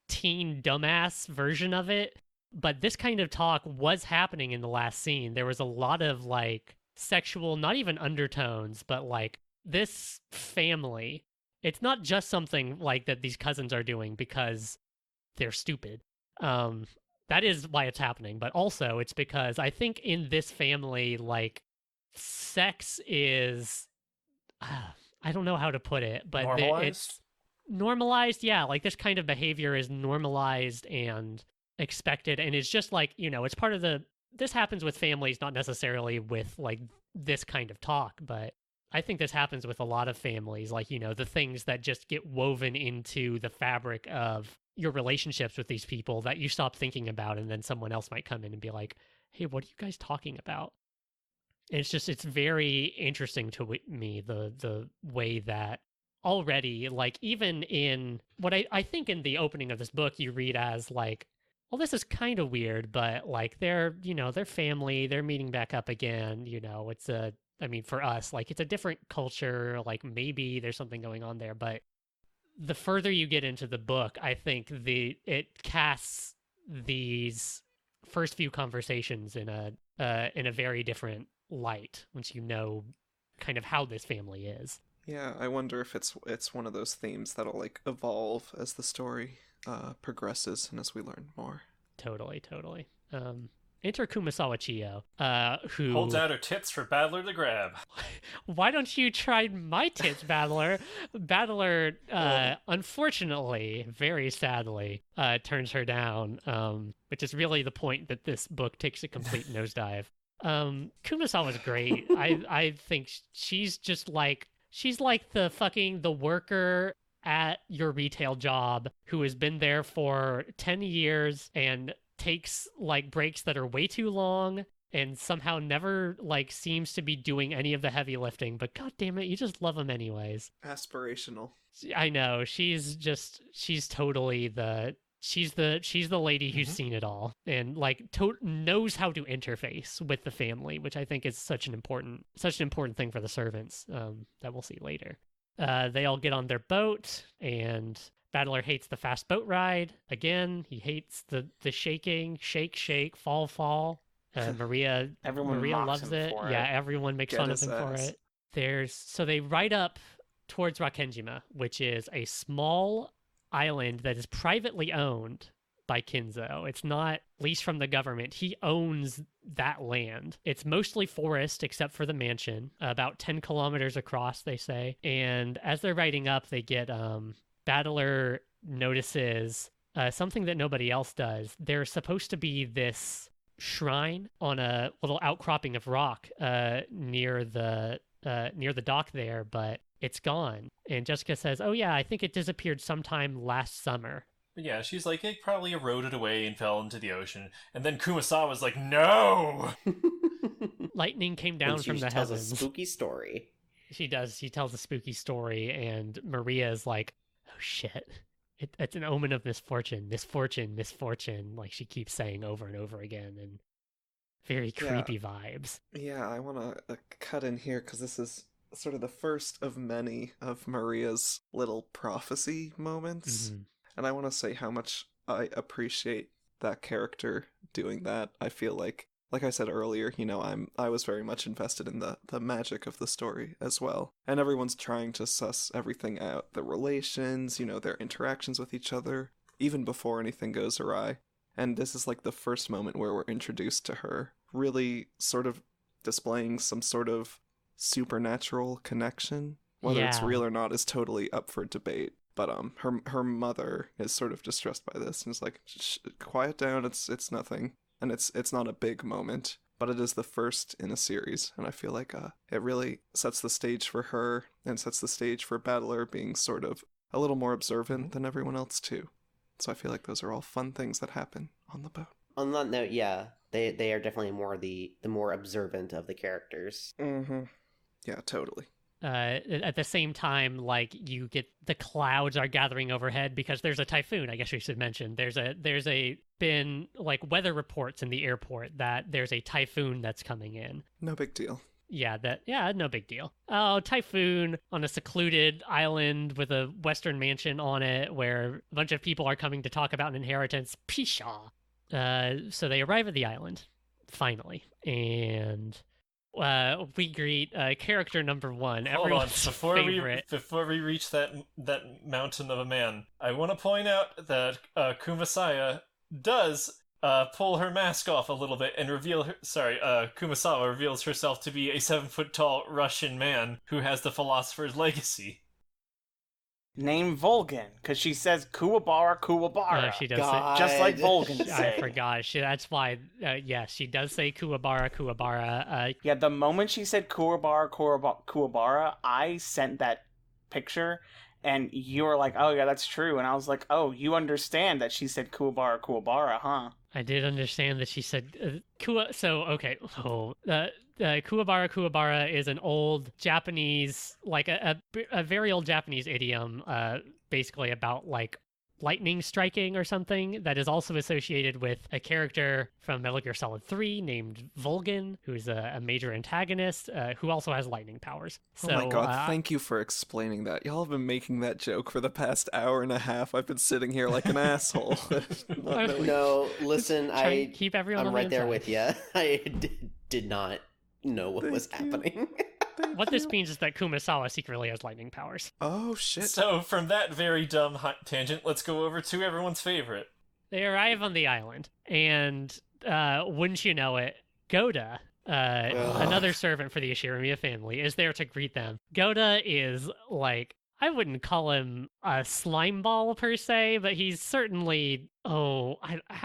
teen dumbass version of it, but this kind of talk was happening in the last scene. There was a lot of, like, sexual, not even undertones, but, like, this family, it's not just something like that these cousins are doing because they're stupid. That is why it's happening, but also it's because I think in this family, like, sex is, I don't know how to put it, but it's normalized. Yeah, like, this kind of behavior is normalized and expected, and it's just like, it's part of this happens with families, not necessarily with, like, this kind of talk, but I think this happens with a lot of families, like, the things that just get woven into the fabric of your relationships with these people that you stop thinking about, and then someone else might come in and be like, hey, what are you guys talking about? And it's very interesting to me, the way that already, like, even in what I think in the opening of this book, you read as like, well, this is kind of weird, but, like, they're family, they're meeting back up again, for us, like, it's a different culture, like, maybe there's something going on there, but the further you get into the book, I think it casts these first few conversations in a very different light once you know kind of how this family is. Yeah, I wonder if it's one of those themes that'll like evolve as the story progresses and as we learn more. Totally. Enter Kumasawa Chiyo, who holds out her tits for Battler to grab. Why don't you try my tits, Battler? Battler, unfortunately, very sadly, turns her down, which is really the point that this book takes a complete nosedive. Kumasawa's great. I think she's like the worker at your retail job who has been there for 10 years and takes like breaks that are way too long and somehow never like seems to be doing any of the heavy lifting, but god damn it, you just love them anyways. Aspirational. I know, she's totally she's the lady who's seen it all and like knows how to interface with the family, which I think is such an important thing for the servants, that we'll see later. They all get on their boat, and Battler hates the fast boat ride. Again, he hates the shaking, shake, fall. Maria loves it. Yeah, everyone makes fun of him for it. So they ride up towards Rokkenjima, which is a small island that is privately owned by Kinzo. It's not leased from the government. He owns that land. It's mostly forest except for the mansion, about 10 kilometers across, they say. And as they're riding up, they get Battler notices something that nobody else does. There's supposed to be this shrine on a little outcropping of rock near the dock there, but it's gone. And Jessica says, "Oh yeah, I think it disappeared sometime last summer." Yeah, she's like, it probably eroded away and fell into the ocean. And then Kumasawa's like, no! Lightning came down from the heavens. Tells a spooky story. She does. She tells a spooky story, and Maria is like, "Oh shit. It's an omen of misfortune. Like she keeps saying over and over again, and very creepy vibes. Yeah, I want to cut in here because this is sort of the first of many of Maria's little prophecy moments. Mm-hmm. And I want to say how much I appreciate that character doing that. I feel like I said earlier, I was very much invested in the magic of the story as well. And everyone's trying to suss everything out. The relations, their interactions with each other, even before anything goes awry. And this is like the first moment where we're introduced to her, really sort of displaying some sort of supernatural connection. Whether it's real or not is totally up for debate. But her mother is sort of distressed by this and is like, quiet down, it's nothing. And it's not a big moment, but it is the first in a series. And I feel like it really sets the stage for her and sets the stage for Battler being sort of a little more observant than everyone else too. So I feel like those are all fun things that happen on the boat. On that note, yeah, they are definitely more the more observant of the characters. Mm-hmm. Yeah, totally. At the same time, like, you get the clouds are gathering overhead because there's a typhoon. I guess we should mention there's been like weather reports in the airport that there's a typhoon that's coming in. No big deal. Yeah, no big deal. Oh, typhoon on a secluded island with a Western mansion on it where a bunch of people are coming to talk about an inheritance. Pshaw. So they arrive at the island, finally, and we greet character number one. Hold on, before we reach that mountain of a man, I want to point out that Kumasawa does pull her mask off a little bit and Kumasawa reveals herself to be a 7-foot-tall Russian man who has the philosopher's legacy. Named Volgan, because she says Kuwabara. She does say, just like Volgan say. I forgot. That's why, she does say Kuwabara. Yeah, the moment she said Kuwabara, I sent that picture, and you were like, oh yeah, that's true. And I was like, oh, you understand that she said Kuwabara, huh? I did understand that she said Kuwabara is an old Japanese, like a very old Japanese idiom, basically about like lightning striking or something that is also associated with a character from Metal Gear Solid 3 named Volgin, who's a major antagonist who also has lightning powers. So, oh my god, thank you for explaining that. Y'all have been making that joke for the past hour and a half. I've been sitting here like an asshole. No, listen, keep everyone I'm on right the there inside. with you. I did not know what was happening. What this means is that Kumasawa secretly has lightning powers. Oh shit. So, from that very dumb tangent, let's go over to everyone's favorite. They arrive on the island, and wouldn't you know it, Goda, another servant for the Ishiramiya family, is there to greet them. Goda is like, I wouldn't call him a slime ball per se, but he's certainly, how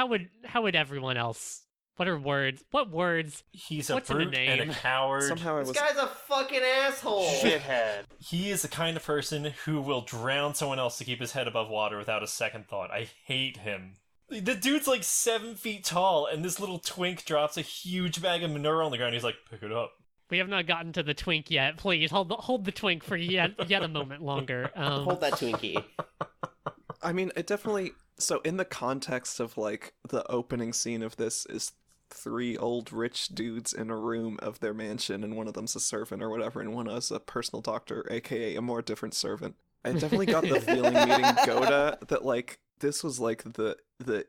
would everyone else? What are words? What words? He's a What's in the brute and a name? coward. Somehow This guy's a fucking asshole. Shithead. He is the kind of person who will drown someone else to keep his head above water without a second thought. I hate him. The dude's like 7 feet tall, and this little twink drops a huge bag of manure on the ground. He's like, pick it up. We have not gotten to the twink yet. Please hold the twink for yet a moment longer. Hold that Twinkie. I mean, it definitely... So in the context of, like, the opening scene of this is 3 old rich dudes in a room of their mansion, and one of them's a servant or whatever, and one is a personal doctor, aka a more different servant. I definitely got the feeling meeting Goda that, like, this was like the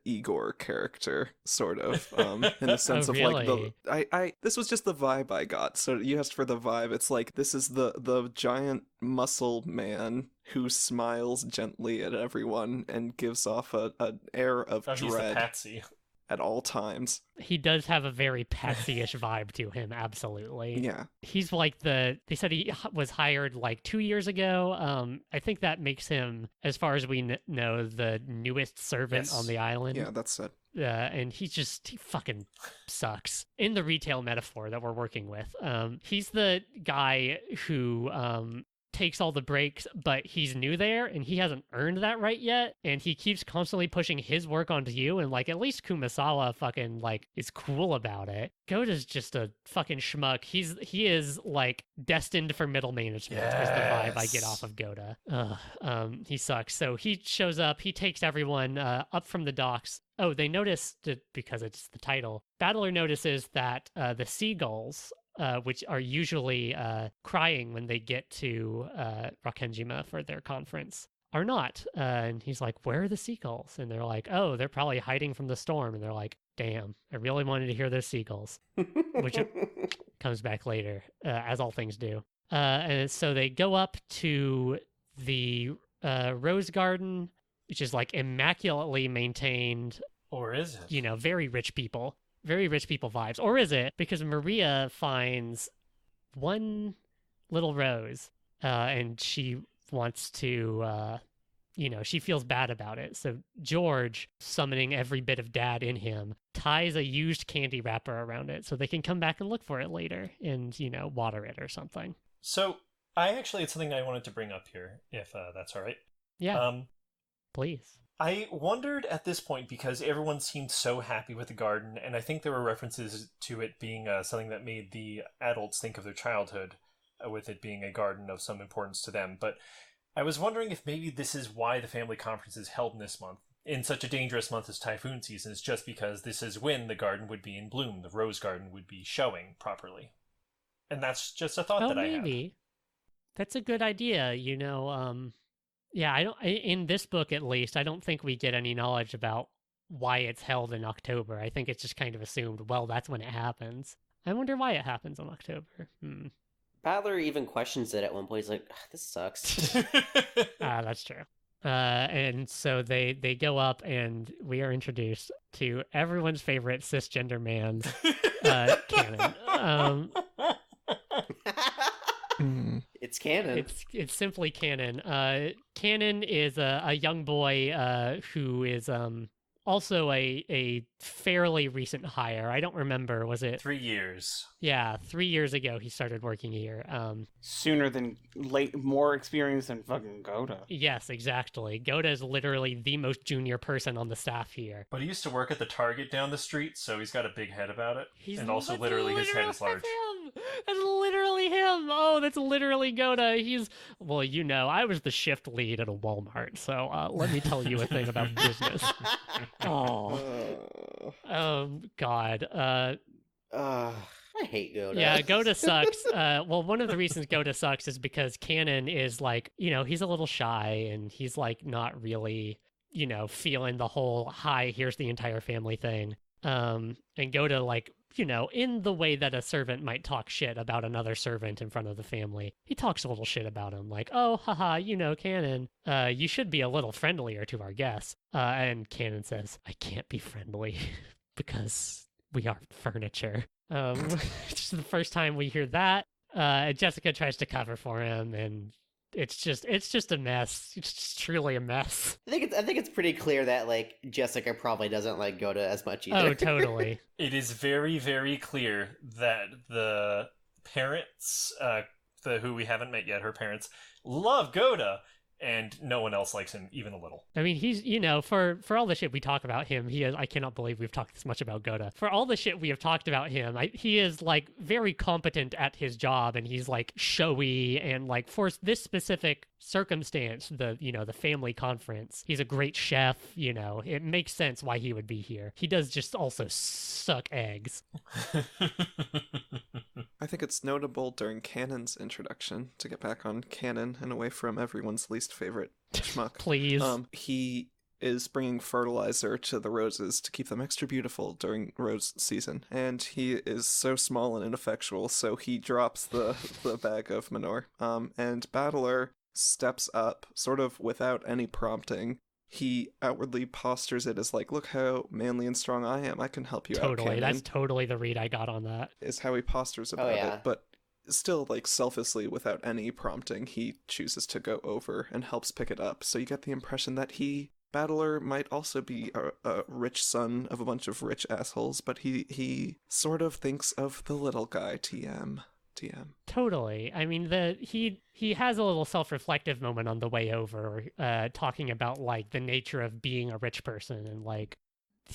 Igor character, sort of, in the sense of really? like I this was just the vibe I got. So you asked for the vibe. It's like this is the giant muscle man who smiles gently at everyone and gives off an air of He's the dread patsy. at all times. He does have a very patsy-ish vibe to him, absolutely. Yeah. He's like they said he was hired like 2 years ago. I think that makes him, as far as we know, the newest servant on the island. Yeah, that's it. And he fucking sucks. In the retail metaphor that we're working with, he's the guy who takes all the breaks, but he's new there and he hasn't earned that right yet, and he keeps constantly pushing his work onto you, and like at least Kumasawa fucking like is cool about it. Goda's just a fucking schmuck. He is like destined for middle management is the vibe I get off of Goda. He sucks. So he shows up, he takes everyone up from the docks. Oh, they noticed, because it's the title, Battler notices that the seagulls, which are usually crying when they get to Rokkenjima for their conference, are not. And he's like, where are the seagulls? And they're like, oh, they're probably hiding from the storm. And they're like, damn, I really wanted to hear those seagulls, which comes back later, as all things do. And so they go up to the rose garden, which is like immaculately maintained. Or is it? You know, very rich people vibes. Or is it? Because Maria finds one little rose, and she wants to, she feels bad about it. So George, summoning every bit of dad in him, ties a used candy wrapper around it so they can come back and look for it later and, water it or something. So I actually had something I wanted to bring up here, if that's all right. Yeah, please. I wondered at this point, because everyone seemed so happy with the garden, and I think there were references to it being something that made the adults think of their childhood, with it being a garden of some importance to them. But I was wondering if maybe this is why the family conference is held in this month, in such a dangerous month as typhoon season, is just because this is when the garden would be in bloom, the rose garden would be showing properly. And that's just a thought that I have. Maybe. That's a good idea, Yeah, in this book at least, I don't think we get any knowledge about why it's held in October. I think it's just kind of assumed, well, that's when it happens. I wonder why it happens in October. Battler even questions it at one point. He's like, this sucks. That's true. And so they go up, and we are introduced to everyone's favorite cisgender man, Canon. It's canon. It's simply Canon. Canon is a young boy who is also a fairly recent hire. I don't remember. Was it 3 years? Yeah, 3 years ago he started working here. Sooner than late, more experience than fucking Goda. Yes, exactly. Goda is literally the most junior person on the staff here. But he used to work at the Target down the street, so he's got a big head about it. And also literally his head is large. That's literally him. Oh no, that's literally Goda. Well, I was the shift lead at a Walmart, so let me tell you a thing about business. Oh, God. I hate Goda. Yeah, Goda sucks. Well, one of the reasons Goda sucks is because Canon is like, he's a little shy and he's like not really, feeling the whole, hi, here's the entire family thing. And Goda, like, in the way that a servant might talk shit about another servant in front of the family, he talks a little shit about him, like, oh, haha, Canon, you should be a little friendlier to our guests. And Canon says, I can't be friendly because we are furniture. It's the first time we hear that. Jessica tries to cover for him, and it's just a mess. It's just truly a mess. I think it's pretty clear that like Jessica probably doesn't like Goda as much either. Oh, totally. It is very, very clear that the parents, who we haven't met yet, her parents, love Goda, and no one else likes him even a little. I mean, he's, for all the shit we talk about him, I cannot believe we've talked this much about Goda. For all the shit we have talked about him, he is, like, very competent at his job, and he's, like, showy, and, like, for this specific circumstance, the family conference, he's a great chef, it makes sense why he would be here. He does just also suck eggs. I think it's notable during Canon's introduction, to get back on Canon and away from everyone's least favorite schmuck. Please. He is bringing fertilizer to the roses to keep them extra beautiful during rose season, and he is so small and ineffectual, so he drops the bag of manure. And Battler steps up, sort of without any prompting. He outwardly postures it as like, look how manly and strong I am. I can help you out, Totally, Canon. that's totally the read I got on that. Is how he postures about it, but still, like, selflessly, without any prompting, he chooses to go over and helps pick it up. So you get the impression that Battler, might also be a rich son of a bunch of rich assholes, but he sort of thinks of the little guy, TM. Totally. I mean, he has a little self-reflective moment on the way over, talking about, like, the nature of being a rich person, and, like,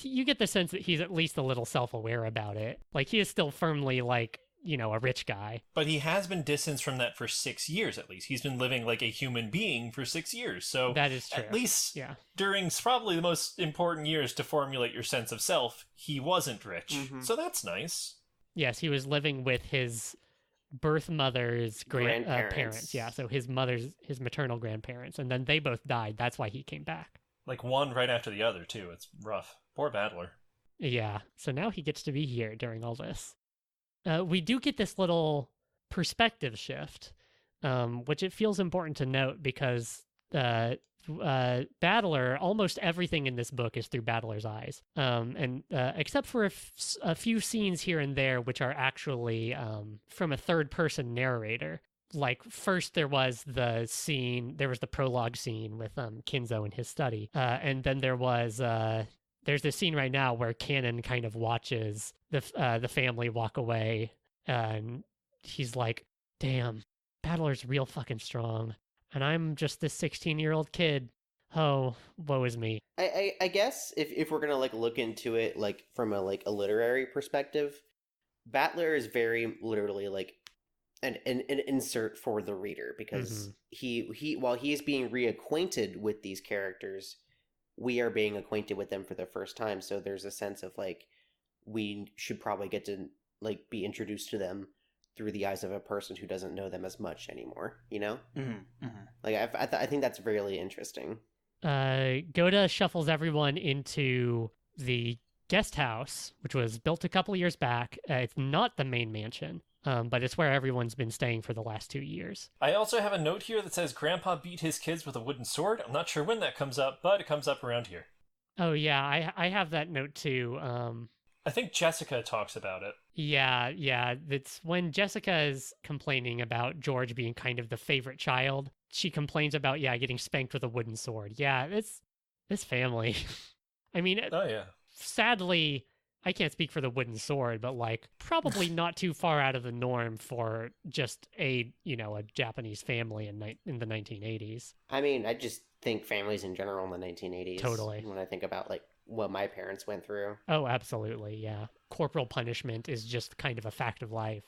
you get the sense that he's at least a little self-aware about it. Like, he is still firmly, like, a rich guy. But he has been distanced from that for 6 years, at least. He's been living like a human being for 6 years. So that is true. At least yeah. During probably the most important years to formulate your sense of self, he wasn't rich. Mm-hmm. So that's nice. Yes, he was living with his birth mother's parents. Yeah, so his maternal grandparents. And then they both died. That's why he came back. Like one right after the other, too. It's rough. Poor Battler. Yeah, so now he gets to be here during all this. We do get this little perspective shift, which it feels important to note because Battler, almost everything in this book is through Battler's eyes, and except for a few scenes here and there, which are actually from a third-person narrator. Like, first there was the prologue scene with Kinzo in his study, and then there's this scene right now where Canon kind of watches the family walk away, and he's like, damn, Battler's real fucking strong, and I'm just this 16-year-old kid. Oh, woe is me. I guess if we're gonna like look into it like from a literary perspective, Battler is very literally like an insert for the reader, because he while he is being reacquainted with these characters, we are being acquainted with them for the first time. So there's a sense of like we should probably get to like be introduced to them through the eyes of a person who doesn't know them as much anymore. Like I think that's really interesting. Goda shuffles everyone into the guest house, which was built a couple years back. It's not the main mansion, but it's where everyone's been staying for the last 2 years. I also have a note here that says Grandpa beat his kids with a wooden sword. I'm not sure when that comes up, but it comes up around here. Oh yeah, I have that note too. I think Jessica talks about it. Yeah. It's when Jessica is complaining about George being kind of the favorite child. She complains about, getting spanked with a wooden sword. Yeah, it's this family. I mean, oh yeah. Sadly, I can't speak for the wooden sword, but like probably not too far out of the norm for just a Japanese family in the 1980s. I mean, I just think families in general in the 1980s. Totally. When I think about like what my parents went through. Oh, absolutely, yeah. Corporal punishment is just kind of a fact of life.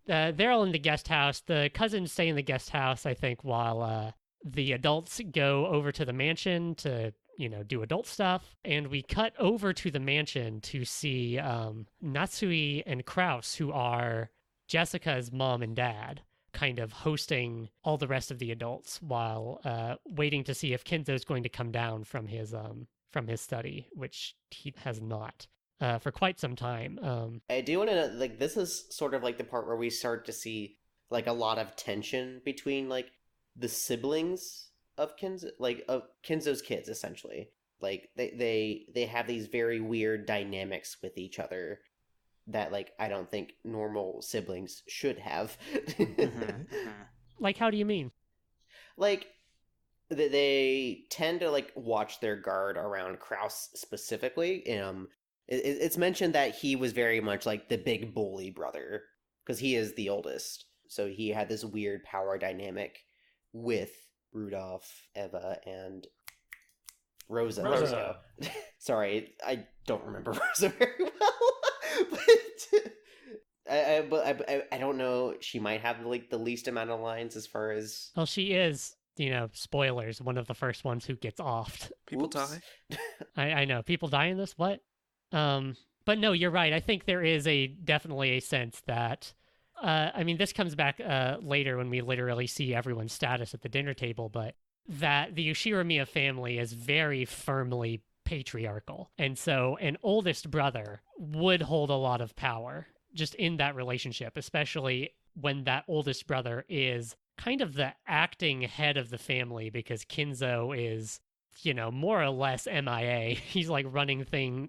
they're all in the guest house. The cousins stay in the guest house, I think, while the adults go over to the mansion to, do adult stuff. And we cut over to the mansion to see Natsui and Kraus, who are Jessica's mom and dad, kind of hosting all the rest of the adults while waiting to see if Kinzo's going to come down from his study, which he has not for quite some time. I do want to like, this is sort of like the part where we start to see like a lot of tension between like the siblings of Kinzo's kids, essentially. Like they have these very weird dynamics with each other that like I don't think normal siblings should have. Like, how do you mean? Like, they tend to like watch their guard around Kraus specifically. It's mentioned that he was very much like the big bully brother because he is the oldest, so he had this weird power dynamic with Rudolf, Eva, and Rosa. Sorry, I don't remember Rosa very well. But I don't know. She might have like the least amount of lines as far as. Well, she is, spoilers, one of the first ones who gets offed. People die. I know people die in this. What? But no, you're right. I think there is definitely a sense that. I mean, this comes back later when we literally see everyone's status at the dinner table, but that the Yoshiramiya family is very firmly patriarchal. And so an oldest brother would hold a lot of power just in that relationship, especially when that oldest brother is kind of the acting head of the family because Kinzo is, more or less MIA. He's like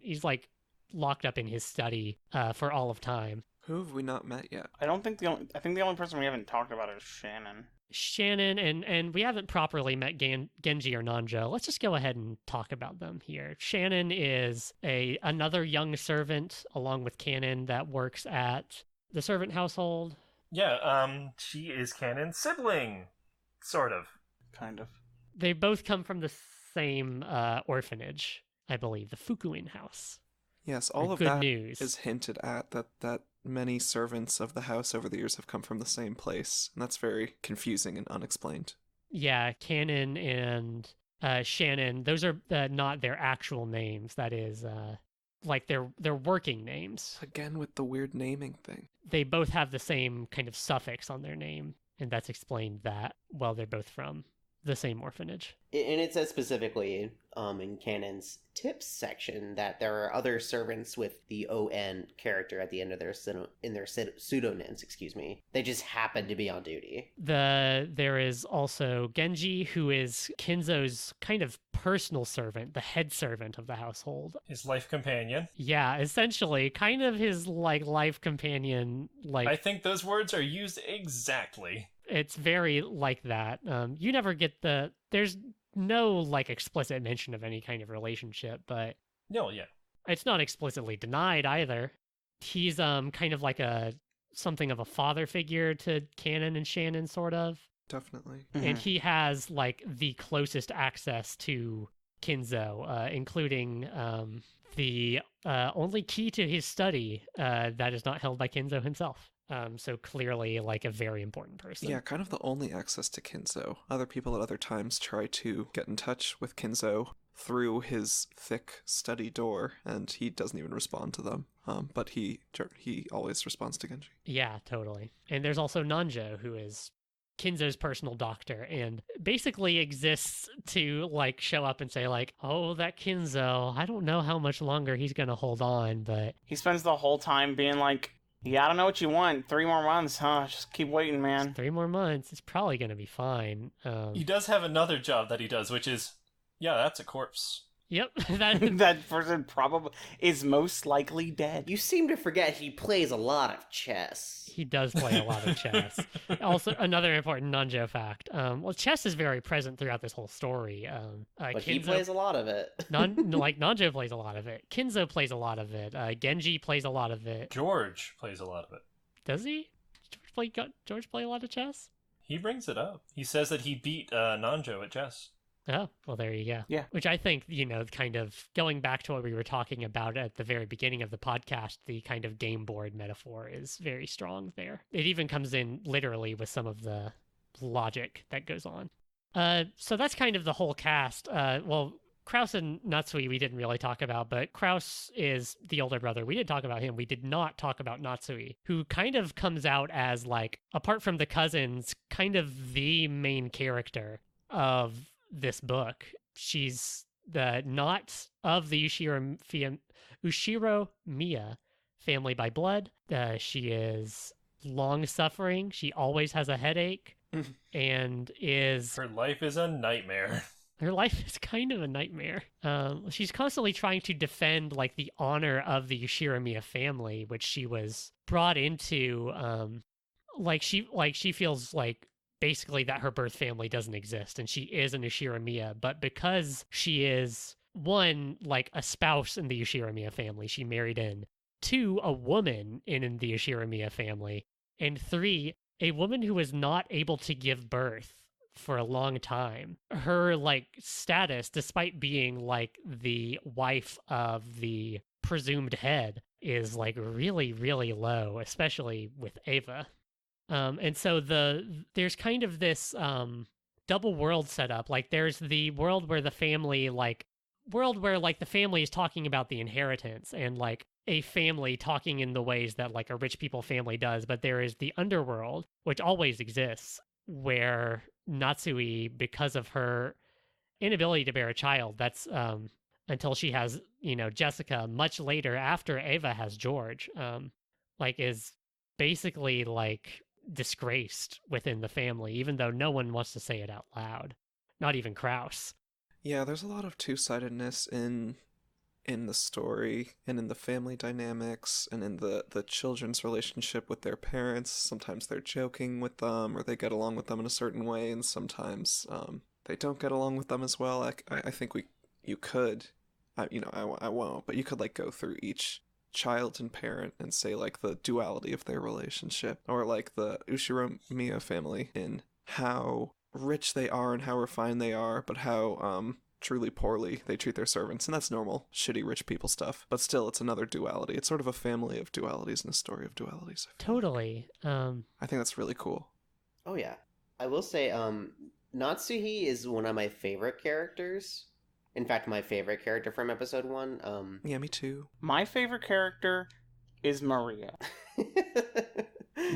he's like locked up in his study for all of time. Who have we not met yet? I think the only person we haven't talked about is Shannon. Shannon, and we haven't properly met Genji or Nanjo. Let's just go ahead and talk about them here. Shannon is another young servant, along with Cannon, that works at the servant household. Yeah, she is Cannon's sibling, sort of. Kind of. They both come from the same orphanage, I believe, the Fukuin house. Yes, all of good that news. is hinted at, that many servants of the house over the years have come from the same place, and that's very confusing and unexplained. Yeah, Cannon and Shannon, those are not their actual names. That is, like their working names. Again with the weird naming thing. They both have the same kind of suffix on their name, and that's explained that, they're both from the same orphanage. And it says specifically in Canon's tips section that there are other servants with the ON character at the end of their pseudonyms, excuse me. They just happen to be on duty. There is also Genji, who is Kinzo's kind of personal servant, the head servant of the household. His life companion. Yeah, essentially, kind of his life companion. I think those words are used exactly. It's very like that. You never get there's no explicit mention of any kind of relationship, but no, yeah, it's not explicitly denied either. He's kind of like something of a father figure to Cannon and Shannon, sort of. Definitely. Mm-hmm. And he has the closest access to Kinzo, including the only key to his study that is not held by Kinzo himself. So clearly, a very important person. Yeah, kind of the only access to Kinzo. Other people at other times try to get in touch with Kinzo through his thick study door, and he doesn't even respond to them. But he always responds to Genji. Yeah, totally. And there's also Nanjo, who is Kinzo's personal doctor, and basically exists to show up and say oh, that Kinzo, I don't know how much longer he's gonna hold on, but he spends the whole time being yeah, I don't know what you want. 3 more months, huh? Just keep waiting, man. 3 more months. It's probably going to be fine. He does have another job that he does, which is, yeah, that's a corpse. Yep. That person probably is most likely dead. You seem to forget he plays a lot of chess. He does play a lot of chess. Also, another important Nanjo fact. Chess is very present throughout this whole story. But he plays a lot of it. Nanjo plays a lot of it. Kinzo plays a lot of it. Genji plays a lot of it. George plays a lot of it. Does he? George play a lot of chess? He brings it up. He says that he beat Nanjo at chess. Oh, well, there you go. Yeah. Which I think, kind of going back to what we were talking about at the very beginning of the podcast, the kind of game board metaphor is very strong there. It even comes in literally with some of the logic that goes on. So that's kind of the whole cast. Well, Kraus and Natsui we didn't really talk about, but Kraus is the older brother. We did talk about him. We did not talk about Natsui, who kind of comes out as, like, apart from the cousins, kind of the main character of this book. She's not of the Ushiro Miya family by blood. She is long-suffering. She always has a headache and is... Her life is a nightmare. Her life is kind of a nightmare. She's constantly trying to defend, like, the honor of the Ushiro family, which she was brought into. She feels like basically that her birth family doesn't exist, and she is an Ushiro, but because she is, one, like, a spouse in the Ushiro family, she married in, two, a woman in the Ushiro family, and three, a woman who was not able to give birth for a long time. Her, like, status, despite being, like, the wife of the presumed head, is, like, really, really low, especially with Eva. And so there's kind of this double world setup. Like, there's the world where the family, the family is talking about the inheritance and, like, a family talking in the ways that, like, a rich people family does. But there is the underworld, which always exists, where Natsui, because of her inability to bear a child, that's until she has, Jessica, much later after Ava has George, is basically, like, disgraced within the family, even though no one wants to say it out loud, not even Kraus. Yeah, there's a lot of two-sidedness in the story and in the family dynamics and in the children's relationship with their parents. Sometimes they're joking with them or they get along with them in a certain way, and sometimes they don't get along with them as well. I think you could, I won't, but you could, like, go through each child and parent and say, like, the duality of their relationship, or like the Ushiro Miya family in how rich they are and how refined they are, but how truly poorly they treat their servants. And that's normal shitty rich people stuff, but still, it's another duality. It's sort of a family of dualities and a story of dualities. Totally. I think that's really cool. Oh yeah, I will say Natsuhi is one of my favorite characters. In fact, my favorite character from episode 1. Yeah, me too. My favorite character is Maria.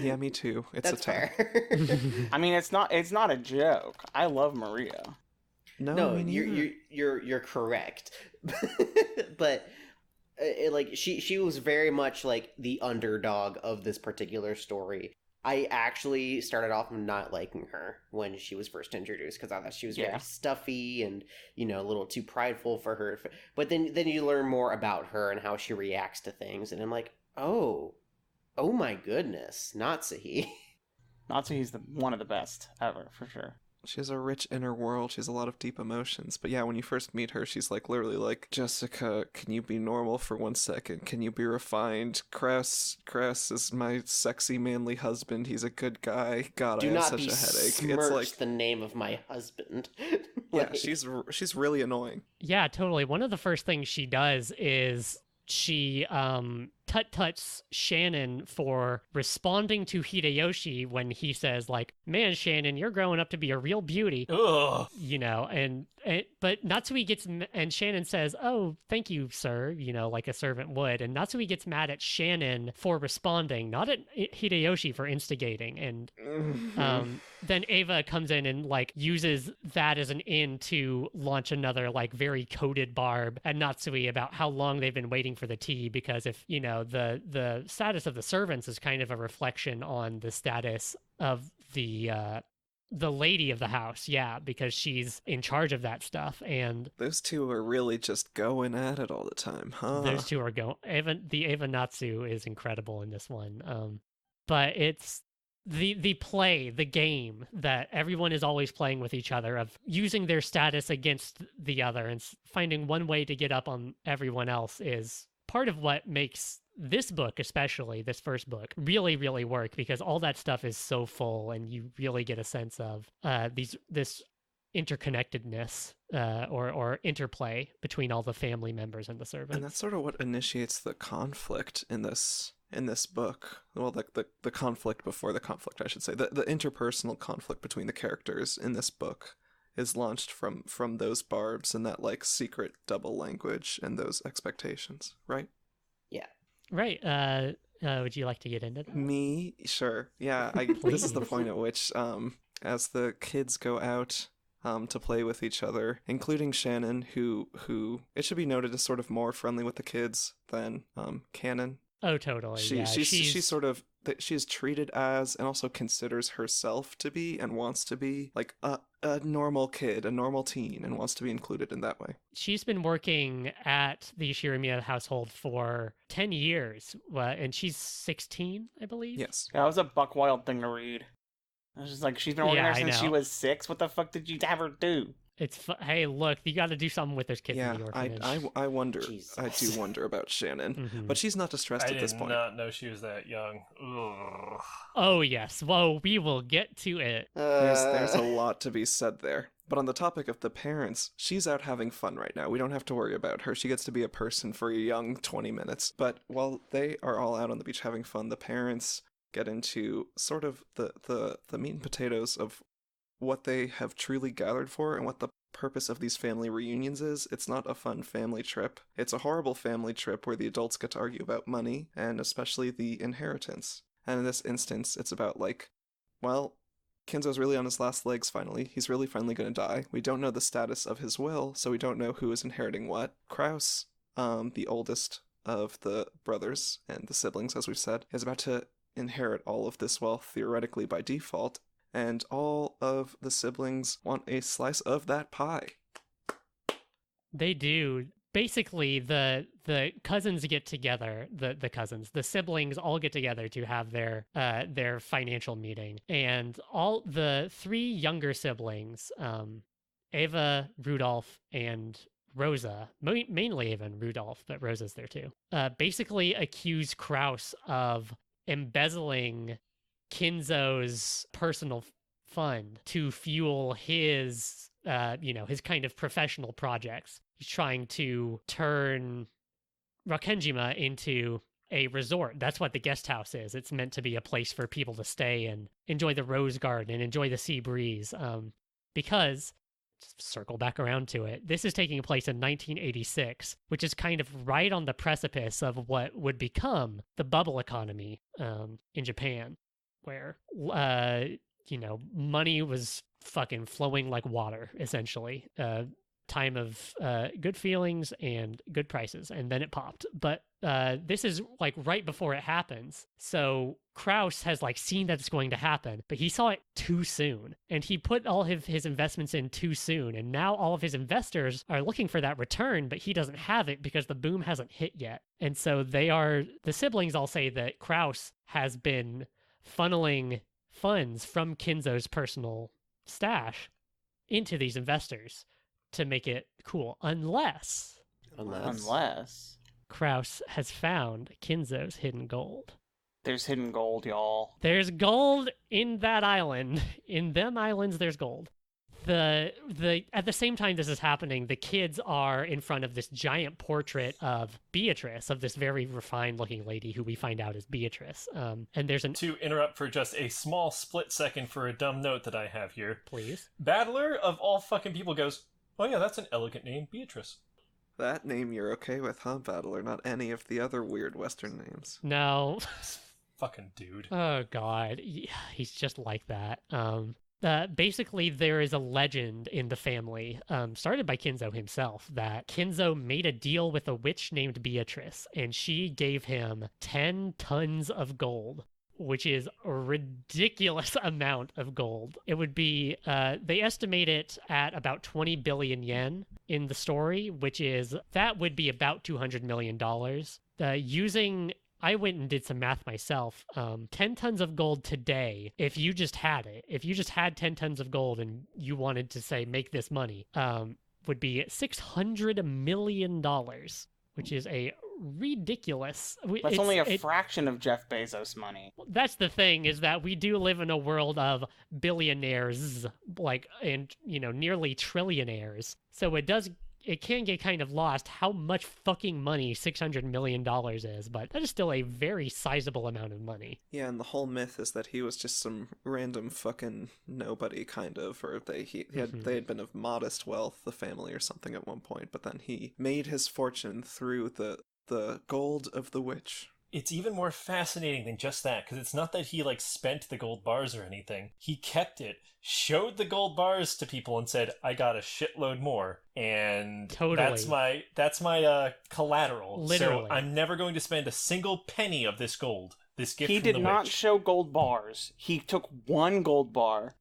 Yeah, me too. It's That's a tie. fair. I mean, it's not a joke. I love Maria. No, you're correct. But she was very much like the underdog of this particular story. I actually started off not liking her when she was first introduced because I thought she was very stuffy and, a little too prideful for her. But then you learn more about her and how she reacts to things, and I'm like, oh my goodness, Natsuhi. Natsuhi's one of the best ever, for sure. She has a rich inner world. She has a lot of deep emotions. But yeah, when you first meet her, she's like literally like, Jessica, can you be normal for 1 second? Can you be refined? Kraus is my sexy manly husband. He's a good guy. God, I have such a headache. It's like the name of my husband. Yeah, she's really annoying. Yeah, totally. One of the first things she does is she tut-tuts Shannon for responding to Hideyoshi when he says, like, man, Shannon, you're growing up to be a real beauty. Ugh. But Natsui and Shannon says, oh, thank you, sir, like a servant would. And Natsui gets mad at Shannon for responding, not at Hideyoshi for instigating. And then Ava comes in and, like, uses that as an in to launch another, like, very coded barb at Natsui about how long they've been waiting for the tea, because if, the status of the servants is kind of a reflection on the status of the lady of the house, because she's in charge of that stuff. And those two are really just going at it all the time, huh? Those two are going. The Ava Natsu is incredible in this one. But it's the game that everyone is always playing with each other, of using their status against the other and finding one way to get up on everyone else, is part of what makes this book, especially this first book, really, really work, because all that stuff is so full and you really get a sense of this interconnectedness or interplay between all the family members and the servants. And that's sort of what initiates the conflict in this book. Well, the conflict before the conflict, I should say. The interpersonal conflict between the characters in this book is launched from those barbs and that like secret double language and those expectations, right? Yeah. Right. Would you like to get into that? Me? Sure. Yeah, this is the point at which, as the kids go out to play with each other, including Shannon, who it should be noted is sort of more friendly with the kids than Canon. Oh, totally. She's sort of, she is treated as and also considers herself to be and wants to be like a normal kid, a normal teen, and wants to be included in that way. She's been working at the Shirimiya household for 10 years, and she's 16, I believe. Yes. Yeah, that was a buck wild thing to read. I was just like, she's been working there since she was 6. What the fuck did you have her do? Hey, look, you got to do something with those kids in the orphanage. I wonder. Jesus. I do wonder about Shannon, but she's not distressed at this point. I did not know she was that young. Ugh. Oh yes, well, we will get to it. There's a lot to be said there. But on the topic of the parents, she's out having fun right now. We don't have to worry about her. She gets to be a person for a young 20 minutes. But while they are all out on the beach having fun, the parents get into sort of the meat and potatoes of what they have truly gathered for and what the purpose of these family reunions is. It's not a fun family trip. It's a horrible family trip where the adults get to argue about money and especially the inheritance. And in this instance, it's about like, well, Kinzo's really on his last legs finally. He's really finally going to die. We don't know the status of his will, so we don't know who is inheriting what. Kraus, the oldest of the brothers and the siblings, as we've said, is about to inherit all of this wealth theoretically by default, and all of the siblings want a slice of that pie. They do. Basically, the cousins get together, the siblings all get together to have their financial meeting. And all the 3 younger siblings, Ava, Rudolf, and Rosa, mainly Ava and Rudolf, but Rosa's there too, basically accuse Kraus of embezzling Kinzo's personal fund to fuel his kind of professional projects. He's trying to turn Rokkenjima into a resort. That's what the guest house is. It's meant to be a place for people to stay and enjoy the rose garden and enjoy the sea breeze. Because, just circle back around to it, this is taking place in 1986, which is kind of right on the precipice of what would become the bubble economy in Japan, where, money was fucking flowing like water, essentially. Time of good feelings and good prices, and then it popped. But this is like right before it happens. So Kraus has like seen that it's going to happen, but he saw it too soon, and he put all of his investments in too soon, and now all of his investors are looking for that return, but he doesn't have it because the boom hasn't hit yet. And so the siblings all say that Kraus has been funneling funds from Kinzo's personal stash into these investors to make it cool, unless Kraus has found Kinzo's hidden gold. There's hidden gold, y'all. There's gold in that island. In them islands, there's gold. At the same time this is happening, the kids are in front of this giant portrait of Beatrice, of this very refined looking lady who we find out is Beatrice. And there's To interrupt for just a small split second for a dumb note that I have here. Please. Battler of all fucking people goes, oh yeah, that's an elegant name, Beatrice. That name you're okay with, huh, Battler? Not any of the other weird Western names. No. Fucking dude. Oh god. Yeah, he's just like that. Basically, there is a legend in the family, started by Kinzo himself, that Kinzo made a deal with a witch named Beatrice, and she gave him 10 tons of gold, which is a ridiculous amount of gold. It would be, they estimate it at about 20 billion yen in the story, that would be about $200 million. I went and did some math myself. 10 tons of gold today, if you just had 10 tons of gold and you wanted to say, make this money, would be $600 million, which is a ridiculous. That's only a fraction of Jeff Bezos' money. That's the thing, is that we do live in a world of billionaires, and nearly trillionaires. So it can get kind of lost how much fucking money $600 million is, but that is still a very sizable amount of money. Yeah, and the whole myth is that he was just some random fucking nobody, kind of, or they had been of modest wealth, the family or something at one point, but then he made his fortune through the gold of the witch. It's even more fascinating than just that, because it's not that he, spent the gold bars or anything. He kept it, showed the gold bars to people, and said, I got a shitload more. And totally. that's my collateral. Literally. So I'm never going to spend a single penny of this gold, this gift He from the did not witch. show gold bars. He took one gold bar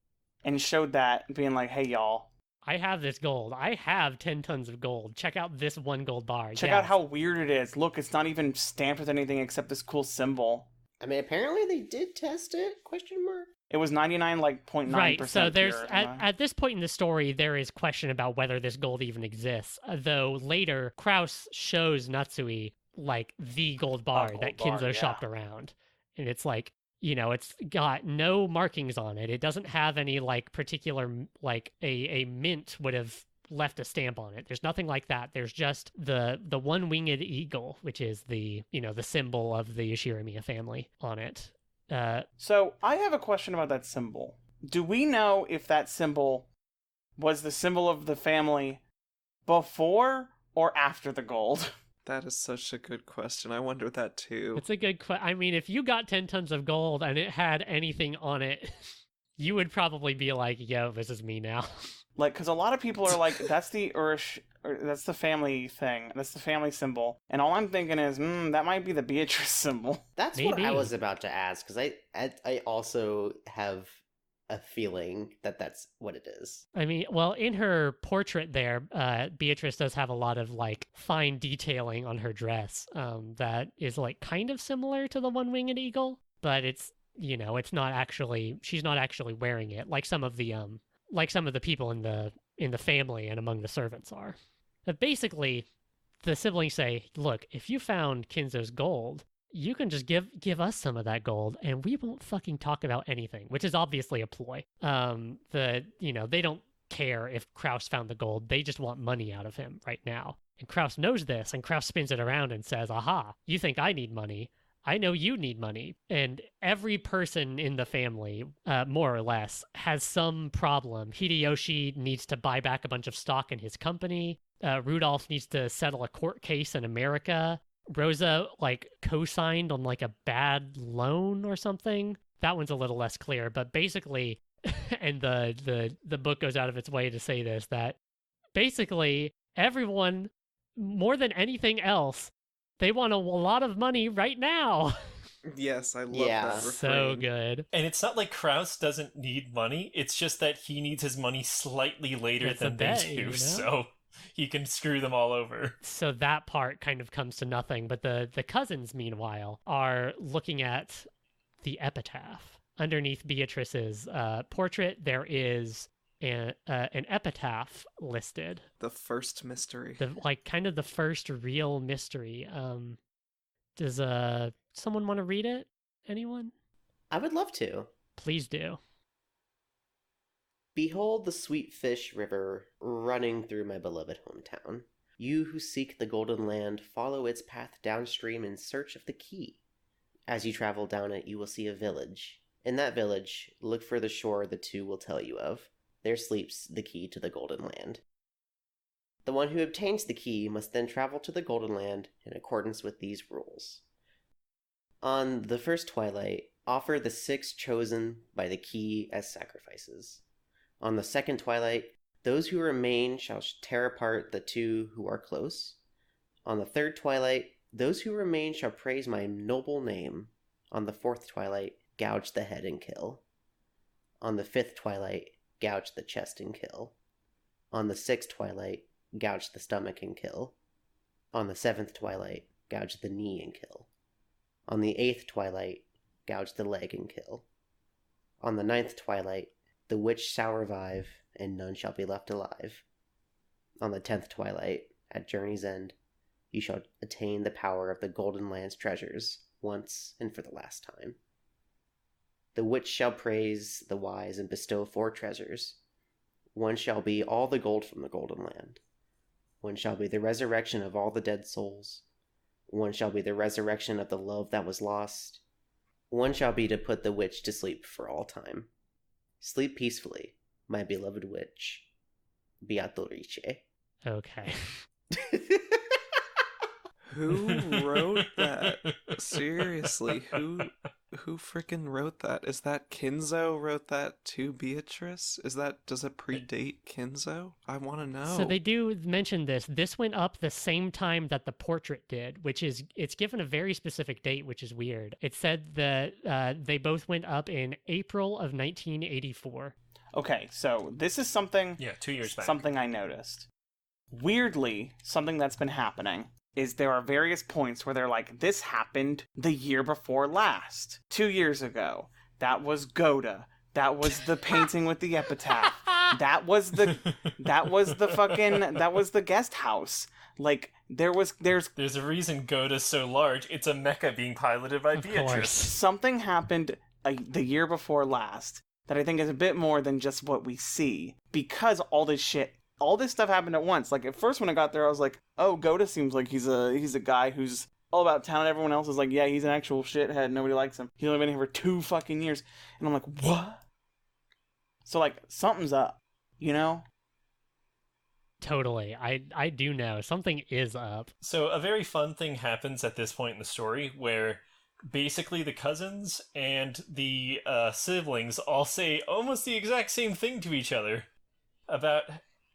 and showed that, being like, hey, y'all. I have this gold. I have 10 tons of gold. Check out this one gold bar. Check out how weird it is. Look, it's not even stamped with anything except this cool symbol. I mean, apparently they did test it? ? It was 99.9%. Right, so there's pure. at this point in the story, there is question about whether this gold even exists. Though later, Kraus shows Natsui the gold bar that Kinzo shopped around, and it's it's got no markings on it. It doesn't have any particular a mint would have left a stamp on it. There's nothing like that. There's just the one-winged eagle, which is the the symbol of the Yoshirimiya family on it. So I have a question about that symbol. Do we know if that symbol was the symbol of the family before or after the gold? That is such a good question. I wonder that too. It's a good question. I mean, if you got 10 tons of gold and it had anything on it, you would probably be like, yo, this is me now. Because a lot of people are like, that's the Urish, or that's the family thing. That's the family symbol. And all I'm thinking is, that might be the Beatrice symbol. That's Maybe. what I was about to ask, because I also have a feeling that that's what it is. I mean, well, in her portrait there, Beatrice does have a lot of fine detailing on her dress that is kind of similar to the one-winged eagle, but it's it's not actually, she's not actually wearing it like some of the people in the family and among the servants are. But basically, the siblings say, look, if you found Kinzo's gold, you can just give us some of that gold and we won't fucking talk about anything, which is obviously a ploy. They don't care if Kraus found the gold. They just want money out of him right now. And Kraus knows this, and Kraus spins it around and says, aha, you think I need money. I know you need money. And every person in the family, more or less, has some problem. Hideyoshi needs to buy back a bunch of stock in his company. Rudolf needs to settle a court case in America. Rosa co-signed on a bad loan or something. That one's a little less clear, but basically, and the book goes out of its way to say this, that basically everyone, more than anything else, they want a lot of money right now. Yes, I love that refrain. So good. And it's not like Kraus doesn't need money, it's just that he needs his money slightly later than they do, so he can screw them all over. So that part kind of comes to nothing, but the cousins, meanwhile, are looking at the epitaph. Underneath Beatrice's portrait, there is an epitaph listed. The first mystery. The first real mystery. Does someone want to read it? Anyone? I would love to. Please do. Behold the sweet fish river running through my beloved hometown. You who seek the golden land, follow its path downstream in search of the key. As you travel down it, you will see a village. In that village, look for the shore the two will tell you of. There sleeps the key to the golden land. The one who obtains the key must then travel to the golden land in accordance with these rules. On the first twilight, offer the 6 chosen by the key as sacrifices. On the second twilight, those who remain shall tear apart the 2 who are close. On the third twilight, those who remain shall praise my noble name. On the fourth twilight, gouge the head and kill. On the fifth twilight, gouge the chest and kill. On the sixth twilight, gouge the stomach and kill. On the seventh twilight, gouge the knee and kill. On the eighth twilight, gouge the leg and kill. On the ninth twilight, the witch shall revive, and none shall be left alive. On the 10th twilight, at journey's end, you shall attain the power of the Golden Land's treasures once and for the last time. The witch shall praise the wise and bestow 4 treasures. One shall be all the gold from the Golden Land. One shall be the resurrection of all the dead souls. One shall be the resurrection of the love that was lost. One shall be to put the witch to sleep for all time. Sleep peacefully, my beloved witch. Beatrice. Okay. Who wrote that? Seriously, who frickin' wrote that? Is that Kinzo wrote that to Beatrice? Does it predate Kinzo? I want to know. So they do mention this. This went up the same time that the portrait did, which is, it's given a very specific date, which is weird. It said that they both went up in April of 1984. Okay, so this is something... Yeah, 2 years back. Something I noticed. Weirdly, something that's been happening is there are various points where they're like, this happened the year before last. 2 years ago. That was Goda. That was the painting with the epitaph. That was the guest house. Like, there's a reason Goda's so large. It's a mecha being piloted by Beatrice. Something happened the year before last that I think is a bit more than just what we see. Because all this stuff happened at once. Like, at first when I got there, I was like, oh, Goda seems like he's a guy who's all about town, and everyone else is like, yeah, he's an actual shithead, nobody likes him. He's only been here for 2 fucking years. And I'm like, what? So, like, something's up, you know? Totally. I do know. Something is up. So a very fun thing happens at this point in the story where basically the cousins and the siblings all say almost the exact same thing to each other about...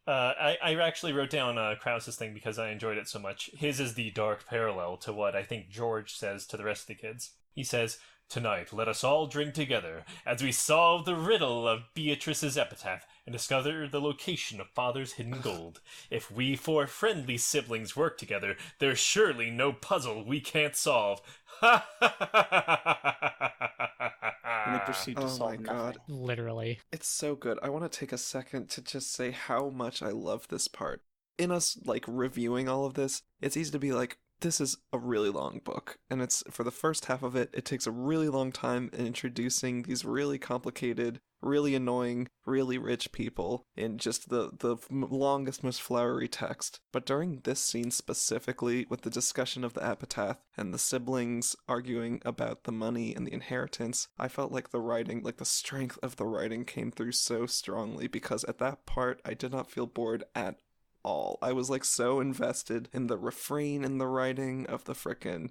I actually wrote down Krause's thing because I enjoyed it so much. His is the dark parallel to what I think George says to the rest of the kids. He says, "Tonight, let us all drink together as we solve the riddle of Beatrice's epitaph and discover the location of Father's hidden gold. If we 4 friendly siblings work together, there's surely no puzzle we can't solve." Ha ha ha ha ha. And they proceed to solve my God. nothing. Literally. It's so good. I want to take a second to just say how much I love this part. In us, like, reviewing all of this, it's easy to be like, this is a really long book. And it's, for the first half of it, it takes a really long time in introducing these really complicated, really annoying, really rich people in just the longest, most flowery text. But during this scene specifically, with the discussion of the epitaph and the siblings arguing about the money and the inheritance, I felt like the writing, like the strength of the writing came through so strongly, because at that part, I did not feel bored at all. I was like so invested in the refrain in the writing of the frickin'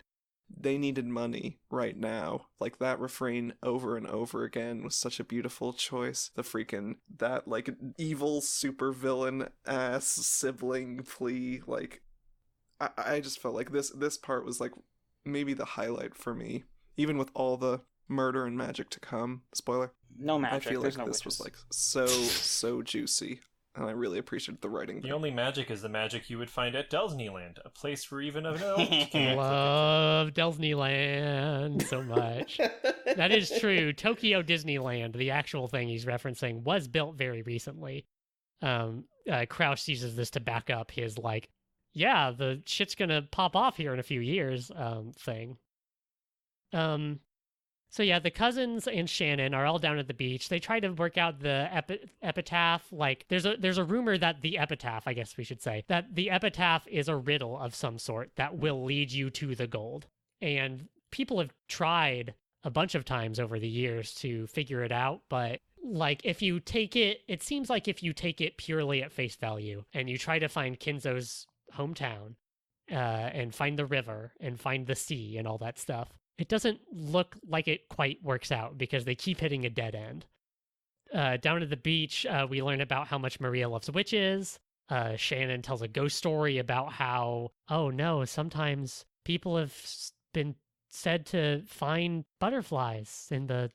they needed money right now. Like, that refrain over and over again was such a beautiful choice. The freaking, that, like, evil supervillain ass sibling plea, like, I just felt like this part was, like, maybe the highlight for me. Even with all the murder and magic to come. Spoiler. No magic. I feel There's like no this witches. was, like, so juicy. And I really appreciated the writing. The only magic is the magic you would find at Disneyland, a place where even an elf can't Love Disneyland so much. That is true. Tokyo Disneyland, the actual thing he's referencing, was built very recently. Krause uses this to back up his, like, yeah, the shit's gonna pop off here in a few years thing. So yeah, the cousins and Shannon are all down at the beach. They try to work out the epitaph. Like, there's a rumor that the epitaph, I guess we should say, that the epitaph is a riddle of some sort that will lead you to the gold. And people have tried a bunch of times over the years to figure it out, but like, if you take it seems like if you take it purely at face value and you try to find Kinzo's hometown and find the river and find the sea and all that stuff, it doesn't look like it quite works out because they keep hitting a dead end. Down at the beach, we learn about how much Maria loves witches. Shannon tells a ghost story about how, oh no, sometimes people have been said to find butterflies in the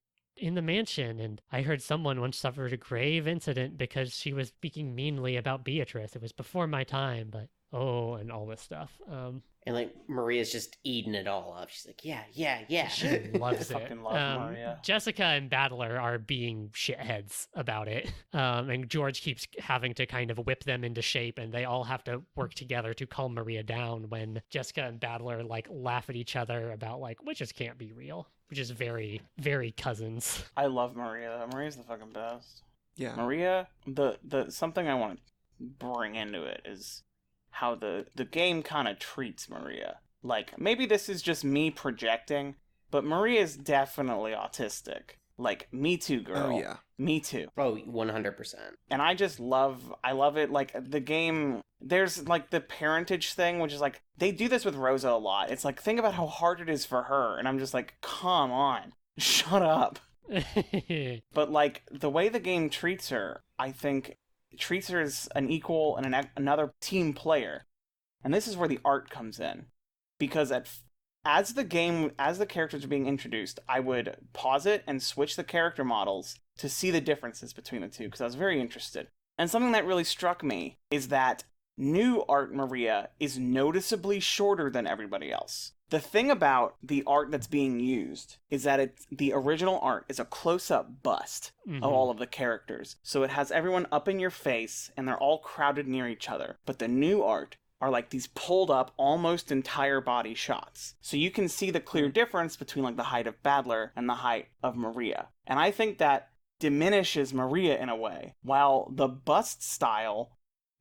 mansion, and I heard someone once suffered a grave incident because she was speaking meanly about Beatrice. It was before my time, but oh, and all this stuff. And like Maria's just eating it all up. She's like, yeah. She loves it. Fucking love Maria. Jessica and Battler are being shitheads about it. And George keeps having to kind of whip them into shape, and they all have to work together to calm Maria down when Jessica and Battler like laugh at each other about like witches can't be real, which is very, very cousins. I love Maria. Maria's the fucking best. Yeah. Maria, the something I want to bring into it is how the game kind of treats Maria. Like, maybe this is just me projecting, but Maria's definitely autistic. Like, me too, girl. Oh, yeah. Me too. Oh, 100%. And I love it. Like, the game, there's, like, the parentage thing, which is, like, they do this with Rosa a lot. It's like, think about how hard it is for her. And I'm just like, come on. Shut up. But, like, the way the game treats her, I think, treats her as an equal and another team player. And this is where the art comes in. Because as the characters are being introduced, I would pause it and switch the character models to see the differences between the two, because I was very interested. And something that really struck me is that new art Maria is noticeably shorter than everybody else. The thing about the art that's being used is that the original art is a close-up bust of all of the characters. So it has everyone up in your face, and they're all crowded near each other. But the new art are like these pulled up, almost entire body shots. So you can see the clear difference between like the height of Battler and the height of Maria. And I think that diminishes Maria in a way, while the bust style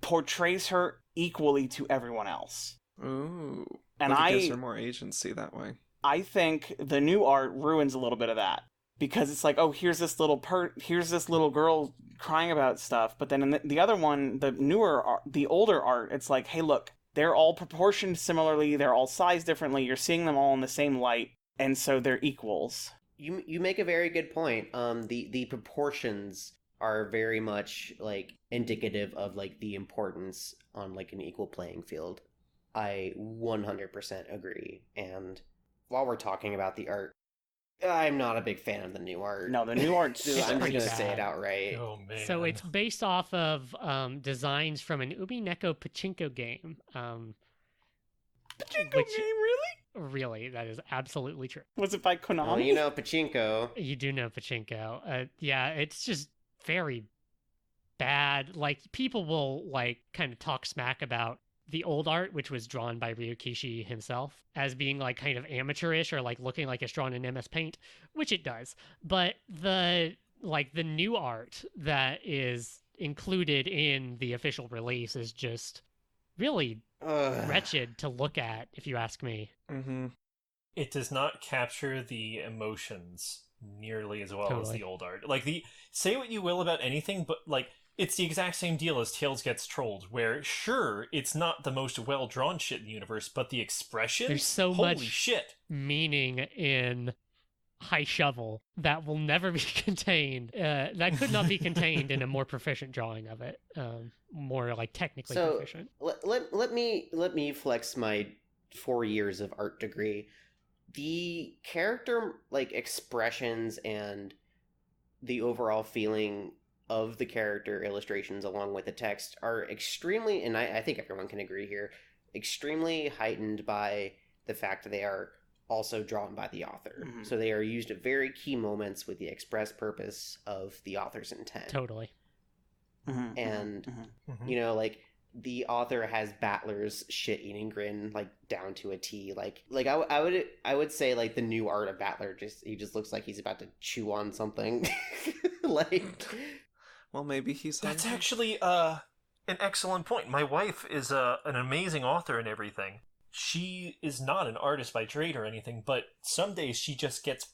portrays her equally to everyone else. Ooh. And But it gives her more agency that way. I think the new art ruins a little bit of that, because it's like, oh, here's this little girl crying about stuff, but then in the other one, the older art, it's like, hey, look, they're all proportioned similarly, they're all sized differently, you're seeing them all in the same light, and so they're equals. You make a very good point. The proportions are very much like indicative of like the importance on like an equal playing field. I 100% agree. And while we're talking about the art, I'm not a big fan of the new art. No, the new art I'm just pretty gonna bad. say it outright. Oh man. So it's based off of designs from an Umineko pachinko game. Pachinko which- game, really? Really, that is absolutely true. Was it by Konami? Well, you know, pachinko. You do know pachinko. Yeah, it's just very bad. Like, people will, like, kind of talk smack about the old art, which was drawn by Ryukishi himself, as being, like, kind of amateurish or, like, looking like it's drawn in MS Paint, which it does. But the new art that is included in the official release is just really wretched to look at, if you ask me. Mm-hmm. It does not capture the emotions nearly as well as Totally. the old art. Like, say what you will about anything, but like, it's the exact same deal as Tails Gets Trolled, where sure, it's not the most well drawn shit in the universe, but the expression, There's so holy much shit. meaning in High Shovel that will never be contained. That could not be contained in a more proficient drawing of it. More like technically proficient. Let me flex my 4 years of art degree. The character like expressions and the overall feeling of the character illustrations along with the text are extremely, and I think everyone can agree here, extremely heightened by the fact that they are also drawn by the author. Mm-hmm. So they are used at very key moments with the express purpose of the author's intent. Totally. Mm-hmm. And Mhm. you know, like the author has Battler's shit-eating grin like down to a T. Like I would say like the new art of Battler he just looks like he's about to chew on something. Like, Well, maybe he's That's hungry. actually an excellent point. My wife is an amazing author and everything. She is not an artist by trade or anything, but some days she just gets...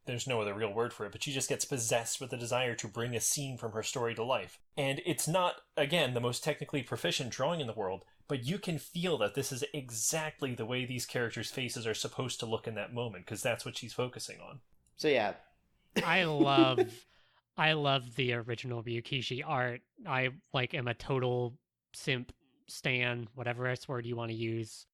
there's no other real word for it, but she just gets possessed with the desire to bring a scene from her story to life. And it's not, again, the most technically proficient drawing in the world, but you can feel that this is exactly the way these characters' faces are supposed to look in that moment, because that's what she's focusing on. so yeah. I love the original Ryukishi art. I am a total simp stan, whatever else word you want to use.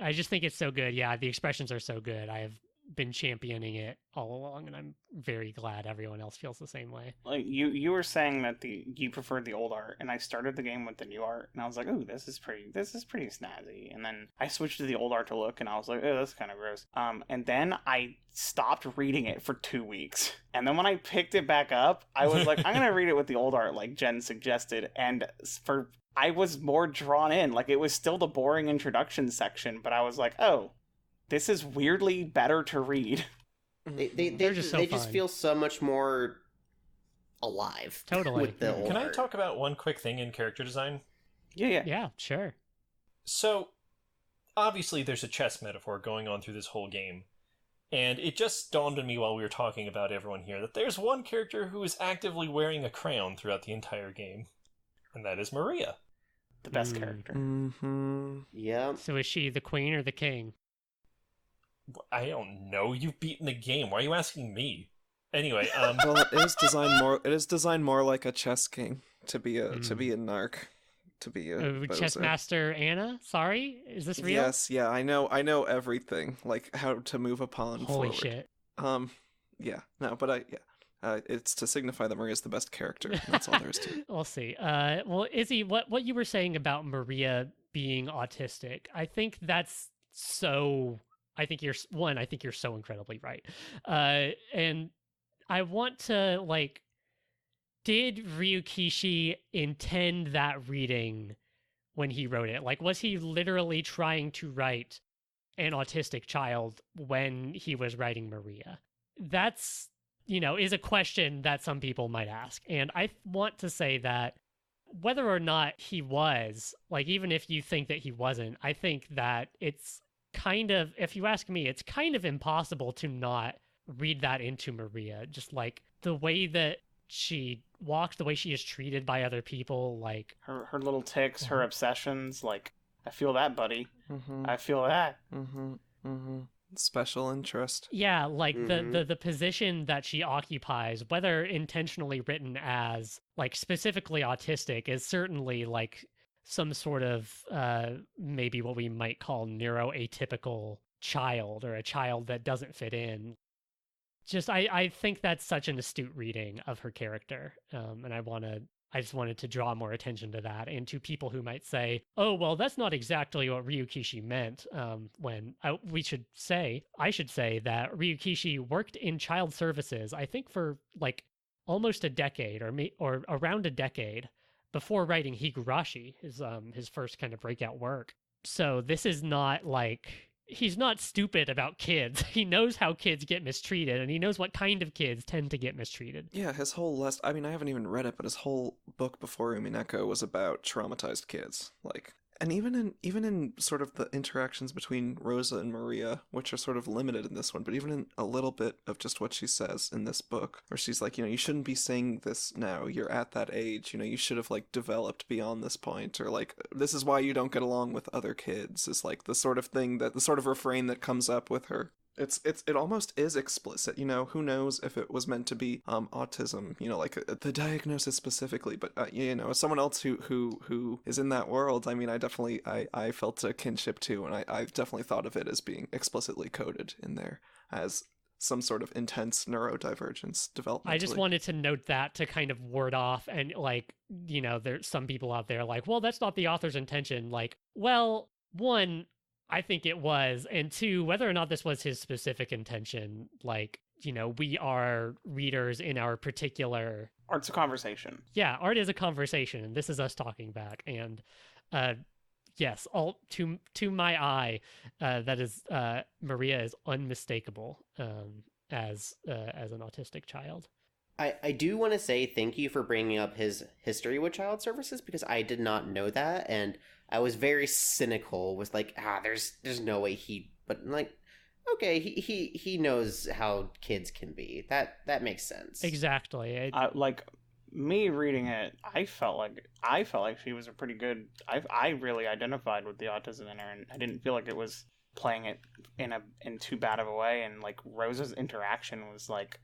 I just think it's so good. Yeah, the expressions are so good. I have been championing it all along, and I'm very glad everyone else feels the same way. Like you were saying that you preferred the old art, and I started the game with the new art, and I was like, "Ooh, this is pretty snazzy." And then I switched to the old art to look, and I was like, "Oh, that's kind of gross." And then I stopped reading it for 2 weeks, and then when I picked it back up, I was like, "I'm gonna read it with the old art," like Jen suggested, and I was more drawn in. Like, it was still the boring introduction section, but I was like, "Oh, this is weirdly better to read." They just so just fun. feel so much more alive. Totally. With the old Can I art. talk about one quick thing in character design? Yeah. Yeah, sure. So, obviously, there's a chess metaphor going on through this whole game. And it just dawned on me while we were talking about everyone here that there's one character who is actively wearing a crown throughout the entire game. And that is Maria. The best character. Mm-hmm. Yeah. So is she the queen or the king? I don't know. You've beaten the game. Why are you asking me? Anyway, Well, it is designed more. It is designed more like a chess king to be a narc, to be a Chess bozo. Master Anna? Sorry? Is this real? Yes, yeah, I know everything, like how to move a pawn Holy forward. shit. Yeah, no, but it's to signify that Maria's the best character. And that's all there is to it. We'll see. Well, Izzy, what you were saying about Maria being autistic, I think that's so... I think you're so incredibly right. And I want to, like, did Ryukishi intend that reading when he wrote it? Like, was he literally trying to write an autistic child when he was writing Maria? That's, is a question that some people might ask. And I want to say that whether or not he was, like, even if you think that he wasn't, I think that it's kind of, if you ask me, it's kind of impossible to not read that into Maria. Just like the way that she walks, the way she is treated by other people, like Her little tics, her obsessions, like, I feel that, buddy. Mm-hmm. I feel that. Mm-hmm. Mm-hmm. Special interest. yeah, like Mhm. the position that she occupies, whether intentionally written as like specifically autistic, is certainly like some sort of maybe what we might call neuroatypical child, or a child that doesn't fit in. Just I think that's such an astute reading of her character, and I just wanted to draw more attention to that, and to people who might say, "Oh, well, that's not exactly what Ryukishi meant." When I should say that Ryukishi worked in child services, I think for like almost a decade, or around a decade, before writing Higurashi, his first kind of breakout work. So this is not like, he's not stupid about kids. He knows how kids get mistreated, and he knows what kind of kids tend to get mistreated. Yeah, his whole I mean, I haven't even read it, but his whole book before Umineko was about traumatized kids. Like, and even in sort of the interactions between Rosa and Maria, which are sort of limited in this one, but even in a little bit of just what she says in this book, where she's like, you shouldn't be saying this now. You're at that age. You should have like developed beyond this point, or like, this is why you don't get along with other kids. Is like the sort of refrain that comes up with her. It almost is explicit, who knows if it was meant to be autism, like the diagnosis specifically, but as someone else who is in that world, I mean, I felt a kinship too, and I've definitely thought of it as being explicitly coded in there as some sort of intense neurodivergence developmentally. I just wanted to note that to kind of ward off, and like, there's some people out there like, well, that's not the author's intention. Like, well, one, I think it was, and two, whether or not this was his specific intention, like, we are readers in our particular... Art's a conversation. Yeah, art is a conversation, and this is us talking back, and yes, all to my eye, that is, Maria is unmistakable as an autistic child. I do want to say thank you for bringing up his history with child services, because I did not know that, and I was very cynical with like, there's no way but like, okay, he knows how kids can be. That makes sense. Exactly. Like, me reading it, I felt like she was a pretty good. I really identified with the autism in her, and I didn't feel like it was playing it in too bad of a way. And like Rosa's interaction was like,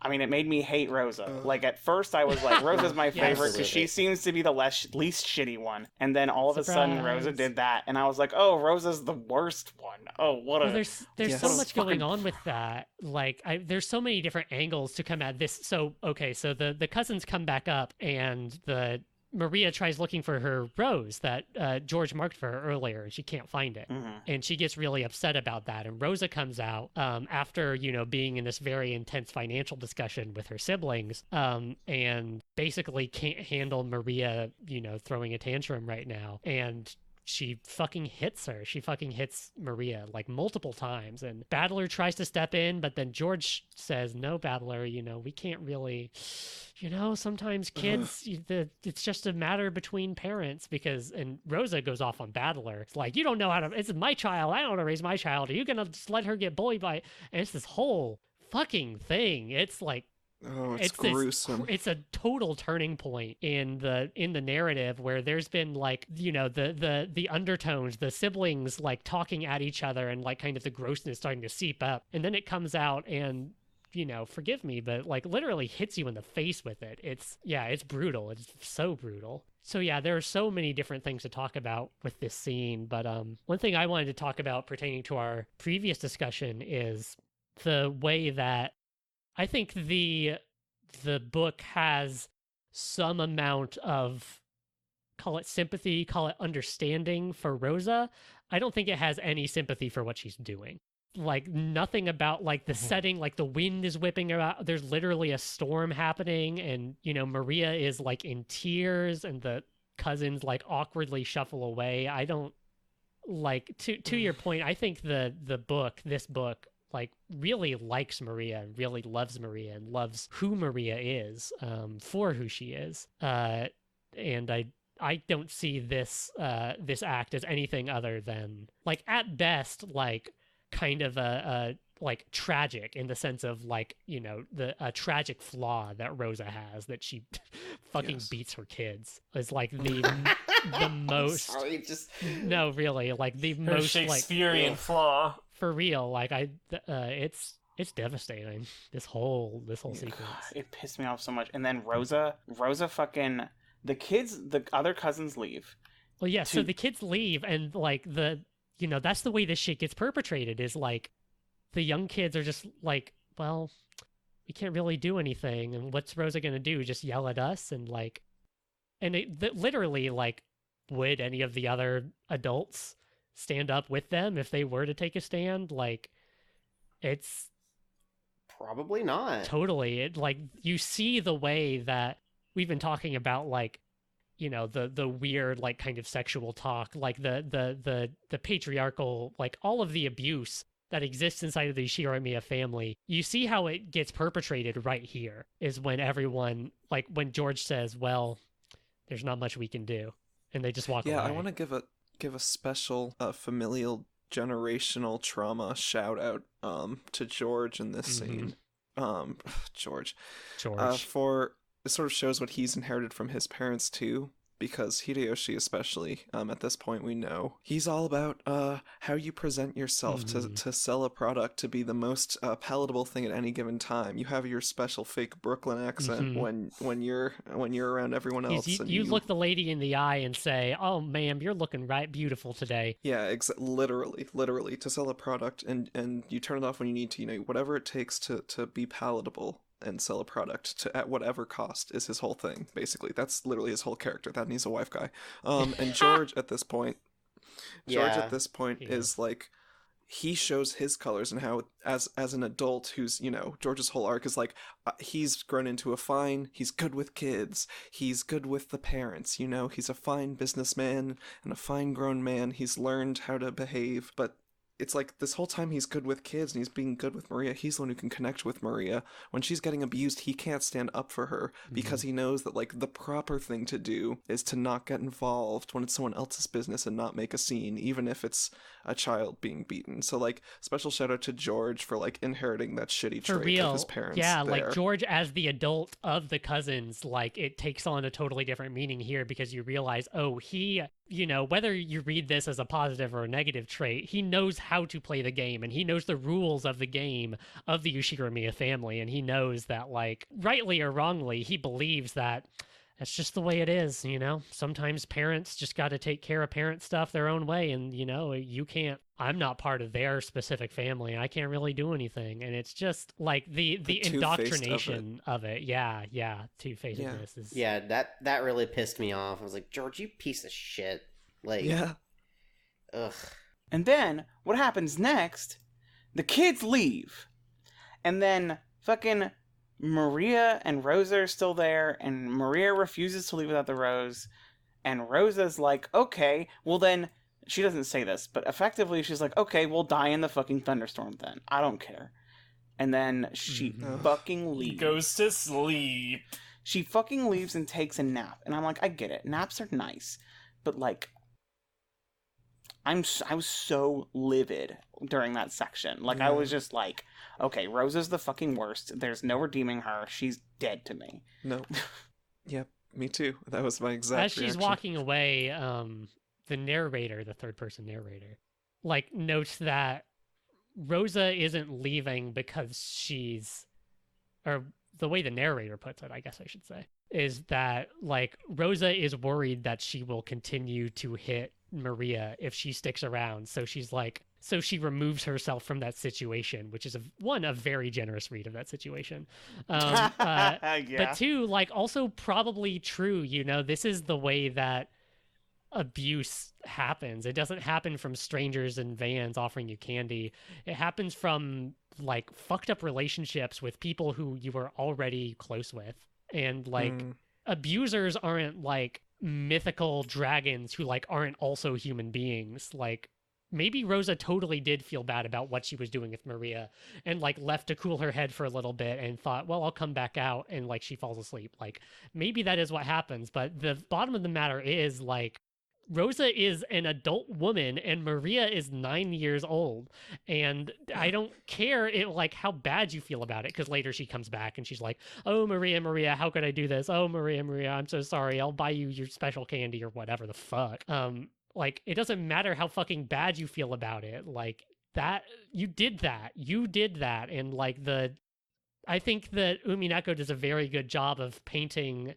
I mean, it made me hate Rosa. Like, at first I was like, Rosa's my favorite because she seems to be the least shitty one. And then all of a sudden Rosa did that, and I was like, oh, Rosa's the worst one. Oh, what a... Well, there's so much going on with that. Like, there's so many different angles to come at this. So, okay, so the cousins come back up, and Maria tries looking for her rose that George marked for her earlier, and she can't find it. Mm-hmm. And she gets really upset about that. And Rosa comes out after, being in this very intense financial discussion with her siblings, and basically can't handle Maria, throwing a tantrum right now. And she fucking hits her. She fucking hits Maria like multiple times. And Battler tries to step in, but then George says, no, Battler, we can't really, sometimes kids, it's just a matter between parents and Rosa goes off on Battler. It's like, you don't know it's my child. I don't know how to raise my child. Are you going to just let her get bullied by, and it's this whole fucking thing. It's like, oh, it's gruesome. It's a total turning point in the narrative where there's been like, the undertones, the siblings like talking at each other and like kind of the grossness starting to seep up. And then it comes out and, forgive me, but like literally hits you in the face with it. It's brutal. It's so brutal. So yeah, there are so many different things to talk about with this scene. But one thing I wanted to talk about pertaining to our previous discussion is the way that I think the book has some amount of, call it sympathy, call it understanding for Rosa. I don't think it has any sympathy for what she's doing. Like nothing about like the setting, like the wind is whipping about. There's literally a storm happening, and Maria is like in tears, and the cousins like awkwardly shuffle away. I don't like to your point. I think this book like really likes Maria and really loves Maria and loves who Maria is, for who she is. And I don't see this act as anything other than like at best like kind of a like tragic in the sense of like a tragic flaw that Rosa has, that she fucking beats her kids is like the most. Sorry, just no, really, like the her most Shakespearean like flaw. For real, like it's devastating. This whole sequence. It pissed me off so much. And then Rosa fucking the other cousins leave. Well, yeah. So the kids leave, and like that's the way this shit gets perpetrated. Is like the young kids are just like, well, we can't really do anything, and what's Rosa gonna do? Just yell at us? And like, and literally like, would any of the other adults stand up with them if they were to take a stand? Like, it's probably not. Totally. It like you see the way that we've been talking about, like, the weird like kind of sexual talk, like the patriarchal, like all of the abuse that exists inside of the Shiromiya family. You see how it gets perpetrated right here is when everyone, like when George says, well, there's not much we can do, and they just walk away. Yeah, I want to give a special familial generational trauma shout out to George in this scene. George. For it sort of shows what he's inherited from his parents too, because Hideyoshi especially, at this point we know, he's all about how you present yourself to sell a product to be the most palatable thing at any given time. You have your special fake Brooklyn accent when you're around everyone else. You look the lady in the eye and say, "Oh, ma'am, you're looking right beautiful today." Yeah, literally to sell a product, and you turn it off when you need to. Whatever it takes to be palatable and sell a product at whatever cost is his whole thing. Basically, that's literally his whole character. That and he's a wife guy. And George at this point, is like, he shows his colors, and how as an adult who's George's whole arc is like, he's grown into he's good with kids, he's good with the parents, he's a fine businessman and a fine grown man. He's learned how to behave, but it's like this whole time he's good with kids and he's being good with Maria. He's the one who can connect with Maria. When she's getting abused, he can't stand up for her because he knows that like the proper thing to do is to not get involved when it's someone else's business and not make a scene, even if it's a child being beaten. So like, special shout out to George for like inheriting that shitty trait of his parents. Yeah, like George as the adult of the cousins, like it takes on a totally different meaning here because you realize, oh, he you know, whether you read this as a positive or a negative trait, he knows how to play the game, and he knows the rules of the game of the Ushigoromiya family, and he knows that, like, rightly or wrongly, he believes that that's just the way it is, you know? Sometimes parents just got to take care of parent stuff their own way, and, you know, you can't, I'm not part of their specific family. I can't really do anything. And it's just, like, the indoctrination of it. Yeah, two-facedness is... Yeah, that really pissed me off. I was like, George, you piece of shit. Like, Yeah. Ugh. And then, what happens next? The kids leave. And then, fucking... Maria and Rosa are still there, and Maria refuses to leave without the rose, and Rosa's like, okay, well then, she doesn't say this, but effectively she's like, okay, we'll die in the fucking thunderstorm then. I don't care. And then she fucking leaves. Goes to sleep. She fucking leaves and takes a nap, and I'm like, I get it, naps are nice, but like, I was so livid during that section. Like, I was just like, okay, Rosa's the fucking worst. There's no redeeming her. She's dead to me. No. Yep, me too. That was my exact As she's reaction. walking away, the narrator, the third-person narrator, like, notes that Rosa isn't leaving because she's... Or the way the narrator puts it, I guess I should say, is that, like, Rosa is worried that she will continue to hit Maria if she sticks around. So she's like... So she removes herself from that situation, which is a very generous read of that situation. But two, like, also probably true, you know, this is the way that abuse happens. It doesn't happen from strangers in vans offering you candy. It happens from, like, fucked up relationships with people who you were already close with. And, like, abusers aren't, like, mythical dragons who, like, aren't also human beings. Like, maybe Rosa totally did feel bad about what she was doing with Maria and, like, left to cool her head for a little bit and thought, well, I'll come back out, and, like, she falls asleep. Like, maybe that is what happens, but the bottom of the matter is, like, Rosa is an adult woman and Maria is 9 years old, and I don't care like how bad you feel about it, because later she comes back and she's like, oh, Maria, how could I do this? Oh, Maria, I'm so sorry. I'll buy you your special candy or whatever the fuck. Like, it doesn't matter how fucking bad you feel about it. Like, that, you did that. And, like, I think that Umineko does a very good job of painting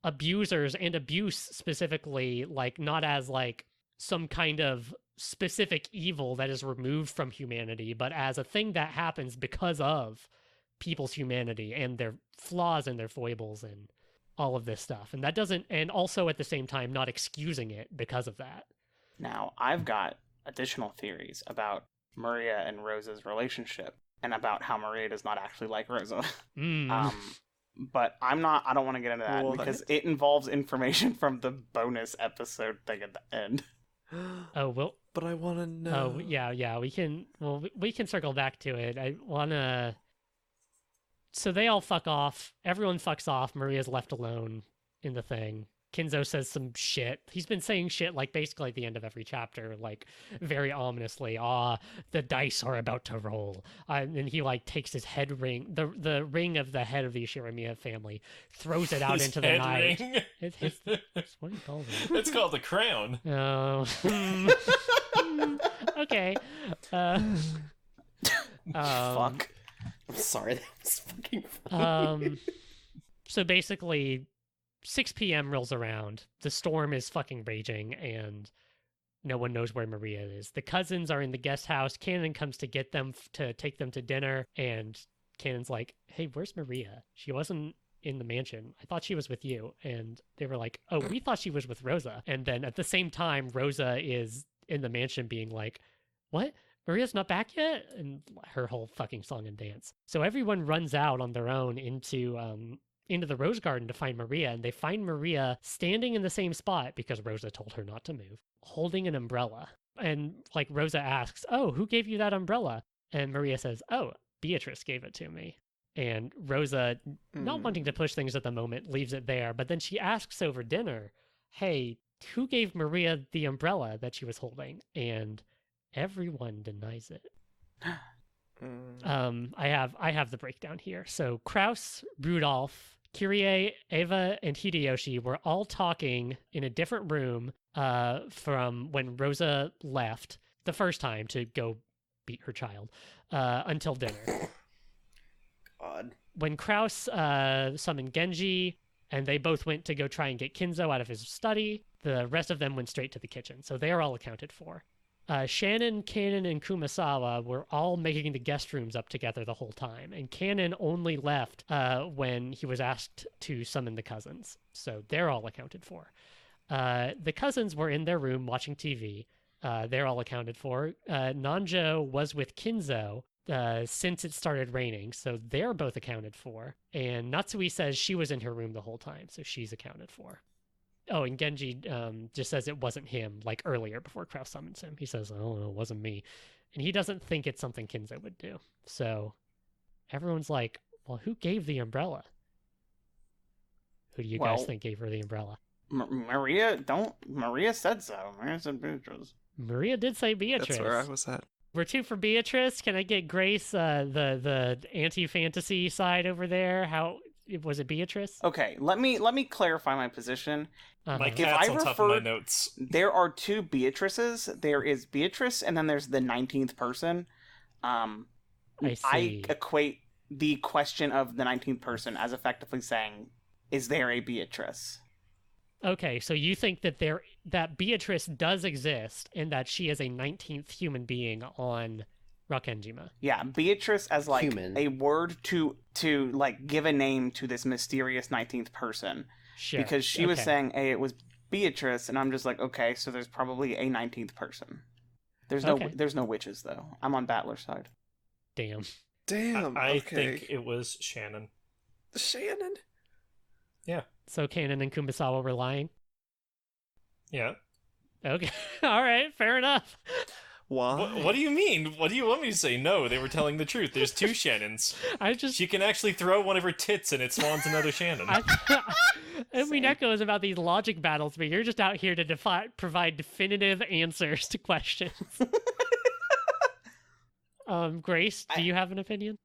abusers and abuse specifically, like, not as, like, some kind of specific evil that is removed from humanity, but as a thing that happens because of people's humanity and their flaws and their foibles and all of this stuff. And that doesn't, and also at the same time not excusing it because of that. Now, I've got additional theories about Maria and Rosa's relationship and about how Maria does not actually like Rosa. But I don't want to get into that because it involves information from the bonus episode thing at the end. Oh, well, but I want to know. Oh, yeah, we can circle back to it. I want to... So they all fuck off. Everyone fucks off. Maria's left alone in the thing. Kinzo says some shit. He's been saying shit, like, basically at the end of every chapter, like, very ominously. The dice are about to roll. And he, like, takes his head ring, the ring of the head of the Ushigoromiya family, throws it out His into the head night. ring? What do you call it? It's called the crown. Oh. Okay. Fuck. I'm sorry, that was fucking funny. So basically, 6 p.m. rolls around. The storm is fucking raging, and no one knows where Maria is. The cousins are in the guest house. Cannon comes to get them to take them to dinner, and Cannon's like, hey, where's Maria? She wasn't in the mansion. I thought she was with you. And they were like, oh, we thought she was with Rosa. And then at the same time, Rosa is in the mansion being like, what? Maria's not back yet? And her whole fucking song and dance. So everyone runs out on their own into the rose garden to find Maria, and they find Maria standing in the same spot because Rosa told her not to move, holding an umbrella. And, like, Rosa asks, oh, who gave you that umbrella? And Maria says, oh, Beatrice gave it to me. And Rosa, not wanting to push things at the moment, leaves it there. But then she asks over dinner, hey, who gave Maria the umbrella that she was holding? And everyone denies it. I have the breakdown here. So Kraus, Rudolf, Kyrie, Eva, and Hideyoshi were all talking in a different room from when Rosa left the first time to go beat her child until dinner. God. When Kraus summoned Genji, and they both went to go try and get Kinzo out of his study, the rest of them went straight to the kitchen, so they are all accounted for. Shannon, Cannon, and Kumasawa were all making the guest rooms up together the whole time, and Cannon only left when he was asked to summon the cousins, so they're all accounted for. The cousins were in their room watching TV. They're all accounted for. Nanjo was with Kinzo since it started raining, so they're both accounted for. And Natsui says she was in her room the whole time, so she's accounted for. Oh, and Genji just says it wasn't him, like earlier before Kraus summons him. He says, oh, no, it wasn't me. And he doesn't think it's something Kinzo would do. So everyone's like, well, who gave the umbrella? Who do you guys think gave her the umbrella? Maria said so. Maria said Beatrice. Maria did say Beatrice. That's where I was at. We're two for Beatrice. Can I get Grace, the anti-fantasy side over there? How was it, Beatrice? Okay, let me clarify my position. My Uh-huh. cat's on top of my notes. There are two Beatrices. There is Beatrice, and then there's the 19th person. I see. I equate the question of the 19th person as effectively saying, "Is there a Beatrice?" Okay, so you think that Beatrice does exist and that she is a 19th human being on Rokkenjima. Yeah, Beatrice as like Human. a word to like give a name to this mysterious 19th person. Sure. Because she was Okay. saying, hey, it was Beatrice, and I'm just like, okay, so there's probably a 19th person. There's no witches though. I'm on Battler's side. Damn. Damn. I okay. think it was Shannon. Shannon. Yeah. So Kanon and Kumasawa were lying? Yeah. Okay. All right, fair enough. Why? What do you mean? What do you want me to say? No, they were telling the truth. There's two Shannons. I just She can actually throw one of her tits and it spawns another Shannon. Umineko is about these logic battles, but you're just out here to provide definitive answers to questions. Grace, do you have an opinion?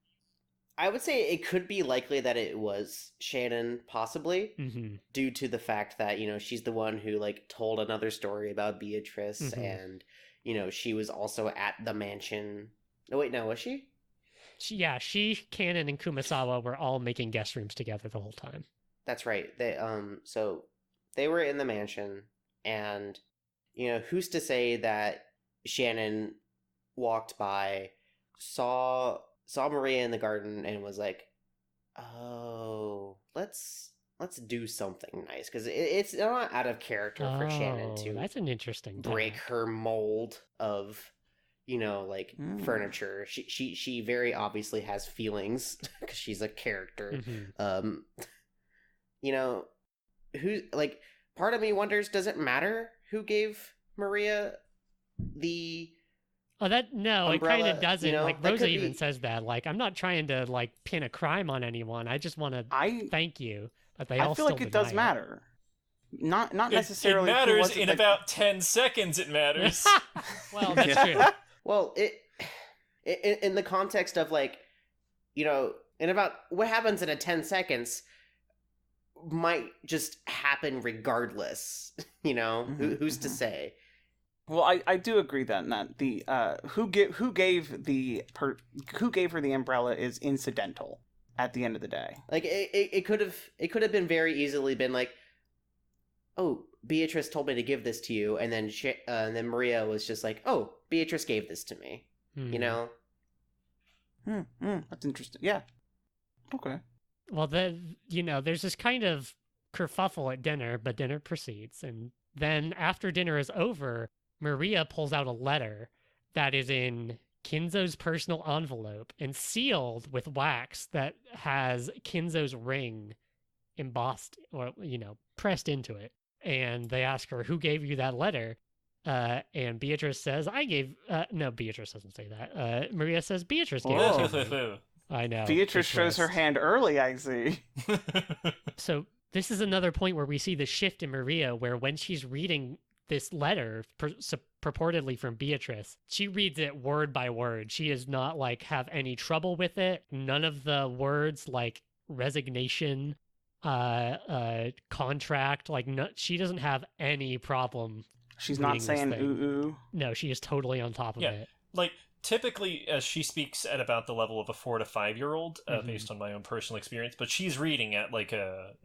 I would say it could be likely that it was Shannon, possibly, Mm-hmm. due to the fact that, she's the one who, told another story about Beatrice, Mhm. and, she was also at the mansion. Oh, wait, no, was she? She, Kanon, and Kumasawa were all making guest rooms together the whole time. That's right. So they were in the mansion, and, who's to say that Shannon walked by, saw Maria in the garden, and was like, oh, let's do something nice, because it's not out of character for Shannon to that's an interesting break take. her mold of furniture. She very obviously has feelings because she's a character. Mhm. Who part of me wonders, does it matter who gave Maria the Oh, it umbrella, kind of doesn't. that Rosa could even be- says that. I'm not trying to pin a crime on anyone. I just want to thank you. But they all I feel like still it does deny matter. Not necessarily. It who matters was it in that- about 10 seconds. It matters. Well, that's Yeah. true. Well, in the context of in about what happens in a 10 seconds might just happen regardless. Who's to say? Well, I do agree then that the who gave her the umbrella is incidental at the end of the day. It could have been very easily been like, oh, Beatrice told me to give this to you, and then Maria was just like, oh, Beatrice gave this to me. That's interesting. Yeah. Okay. Well, there's this kind of kerfuffle at dinner, but dinner proceeds. And then after dinner is over, Maria pulls out a letter that is in Kinzo's personal envelope and sealed with wax that has Kinzo's ring embossed or, pressed into it. And they ask her, who gave you that letter? And Beatrice says, no, Beatrice doesn't say that. Maria says, Beatrice gave it to me. I know. Beatrice good shows her twist. hand early, I see. So this is another point where we see the shift in Maria, where when she's reading this letter purportedly from Beatrice, she reads it word by word. She does not have any trouble with it. None of the words like resignation contract. Like, no, she doesn't have any problem. She's not reading this saying thing. ooh. No, she is totally on top of Yeah. it. Like, typically, she speaks at about the level of a 4 to 5-year-old, Mhm. based on my own personal experience, but she's reading at, like, a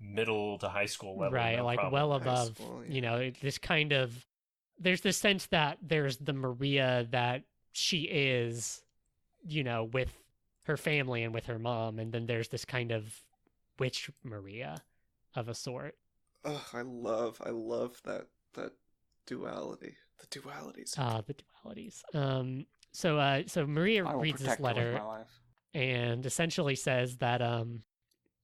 middle to high school level. Right, no like problem. well High above, school, you know, this kind of, there's this sense that there's the Maria that she is, you know, with her family and with her mom, and then there's this kind of witch Maria of a sort. Ugh, I love that duality. The dualities. The dualities. So Maria I will reads this protect her with letter my life. and essentially says that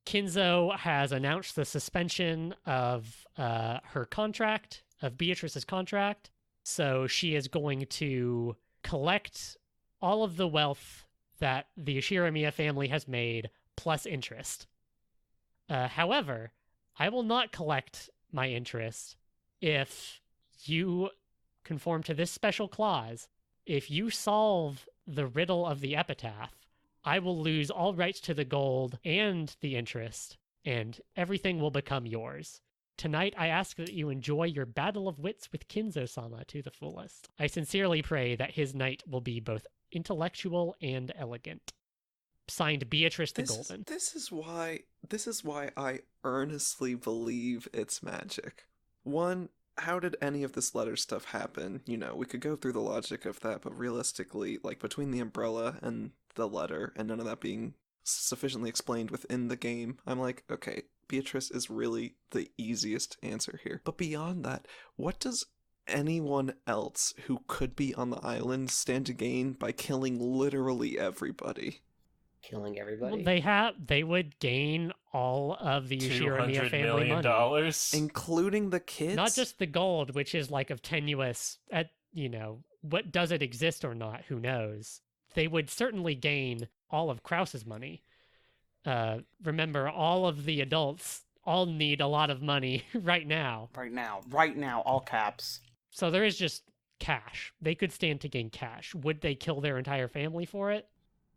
Kinzo has announced the suspension of her contract, of Beatrice's contract. So she is going to collect all of the wealth that the Ushiramiya family has made, plus interest. However, I will not collect my interest if you conform to this special clause. If you solve the riddle of the epitaph, I will lose all rights to the gold and the interest, and everything will become yours. Tonight, I ask that you enjoy your battle of wits with Kinzo-sama to the fullest. I sincerely pray that his night will be both intellectual and elegant. Signed, Beatrice the Golden. This is why I earnestly believe it's magic. One, how did any of this letter stuff happen? You know, we could go through the logic of that, but realistically, like, between the umbrella and the letter, and none of that being sufficiently explained within the game, I'm like, okay, Beatrice is really the easiest answer here. But beyond that, what does anyone else who could be on the island stand to gain by killing literally everybody? Killing everybody. Well, they would gain all of the Ushiramiya $200 family million, money. Including the kids? Not just the gold, which is like of tenuous, you know, what does it exist or not? Who knows? They would certainly gain all of Krause's money. Remember, all of the adults all need a lot of money right now. Right now, all caps. So there is just cash. They could stand to gain cash. Would they kill their entire family for it?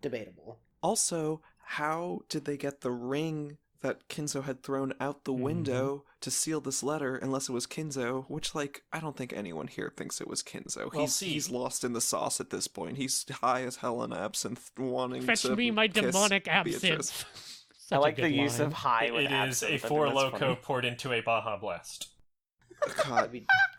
Debatable. Also, how did they get the ring that Kinzo had thrown out the window to seal this letter, unless it was Kinzo, which, like, I don't think anyone here thinks it was Kinzo. Well, he's lost in the sauce at this point. He's high as hell on absinthe, wanting Fetch to me my kiss demonic Beatrice. absinthe. I Such a like good the use line. of high with It is a absinthe. I think Four that's Loko funny. poured into a Baja Blast. God,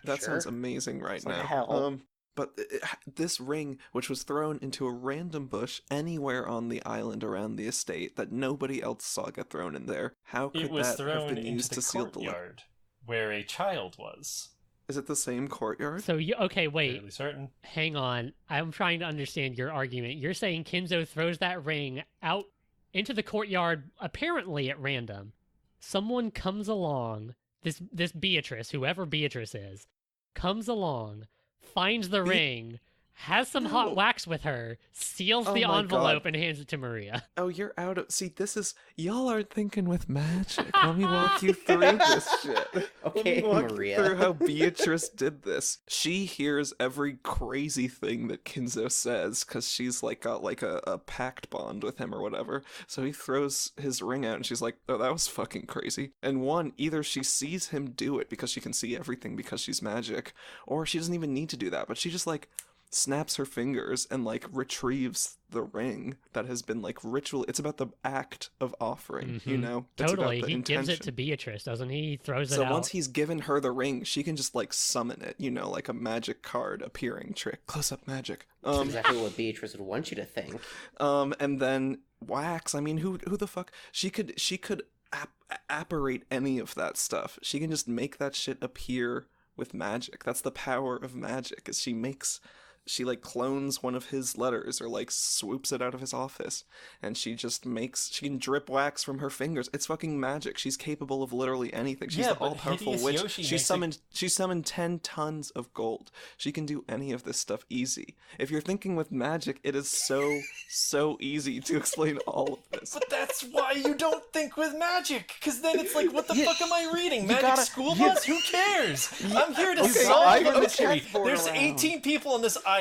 that Sure. sounds amazing right It's like now. hell. But this ring, which was thrown into a random bush anywhere on the island around the estate that nobody else saw get thrown in there, how could It was that have thrown been into used the to seal the letter? courtyard where a child was. Is it the same courtyard? So, okay, wait. Fairly certain. Hang on. I'm trying to understand your argument. You're saying Kinzo throws that ring out into the courtyard, apparently at random. Someone comes along, this Beatrice, whoever Beatrice is, comes along, finds the ring, has some hot No. wax with her, seals Oh the my envelope, God. and hands it to Maria. Oh, you're out of... See, this is... Y'all aren't thinking with magic. Let me walk you through this shit. Okay, Let me walk Maria. you through how Beatrice did this. She hears every crazy thing that Kinzo says, because she's, like, got, like, a pact bond with him or whatever. So he throws his ring out, and she's like, oh, that was fucking crazy. And one, either she sees him do it because she can see everything because she's magic, or she doesn't even need to do that, but she just, like... snaps her fingers and, like, retrieves the ring that has been, like, ritual. It's about the act of offering, you know? It's Totally. about the He gives it intention. to Beatrice, doesn't he? He throws it So out. once he's given her the ring, she can just, like, summon it, you know, like a magic card appearing trick. Close-up magic. That's exactly what Beatrice would want you to think. And then wax. I mean, who the fuck? She could apparate any of that stuff. She can just make that shit appear with magic. That's the power of magic, is she like clones one of his letters or like swoops it out of his office, and she can drip wax from her fingers. It's fucking magic. She's capable of literally anything. She's Yeah, the but all-powerful Hideyoshi witch. makes She summoned 10 tons of gold. She can do any of this stuff easy. If you're thinking with magic, it is so easy to explain all of this. But that's why you don't think with magic, because then it's like, what the fuck am I reading? Magic gotta- school bus? Who cares? I'm here to Okay, solve your okay. mystery. Chessboard There's around. 18 people on this island.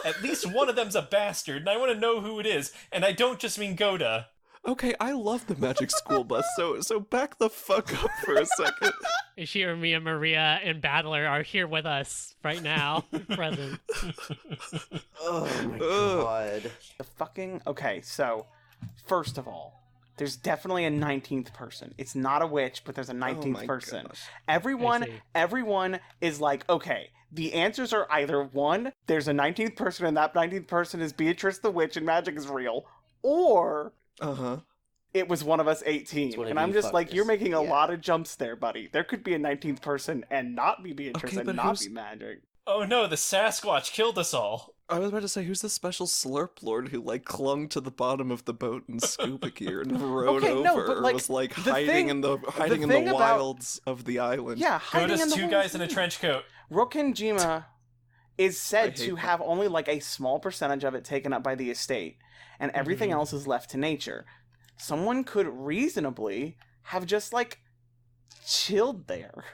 At least one of them's a bastard, and I want to know who it is. And I don't just mean Goda. Okay, I love the Magic School Bus, so back the fuck up for a second. Ishiramiya, Maria, and Battler are here with us right now, present. Oh my god. The fucking... Okay, so, first of all, there's definitely a 19th person. It's not a witch, but there's a 19th person. Gosh. Everyone is like, okay, the answers are either one, there's a 19th person and that 19th person is Beatrice the Witch and magic is real, or it was one of us 18. And I'm just like, you're making a lot of jumps there, buddy. There could be a 19th person and not be Beatrice and not be magic. Oh no, the Sasquatch killed us all. I was about to say, who's the special slurp lord who, like, clung to the bottom of the boat in scuba gear and rode over, but, like, was, like, the hiding thing- in the thing about- wilds of the island? Yeah, hiding in the two woods. guys in a trench coat. Rokkenjima is I said hate to that. have only like a small percentage of it taken up by the estate, and everything else is left to nature. Someone could reasonably have just like chilled there.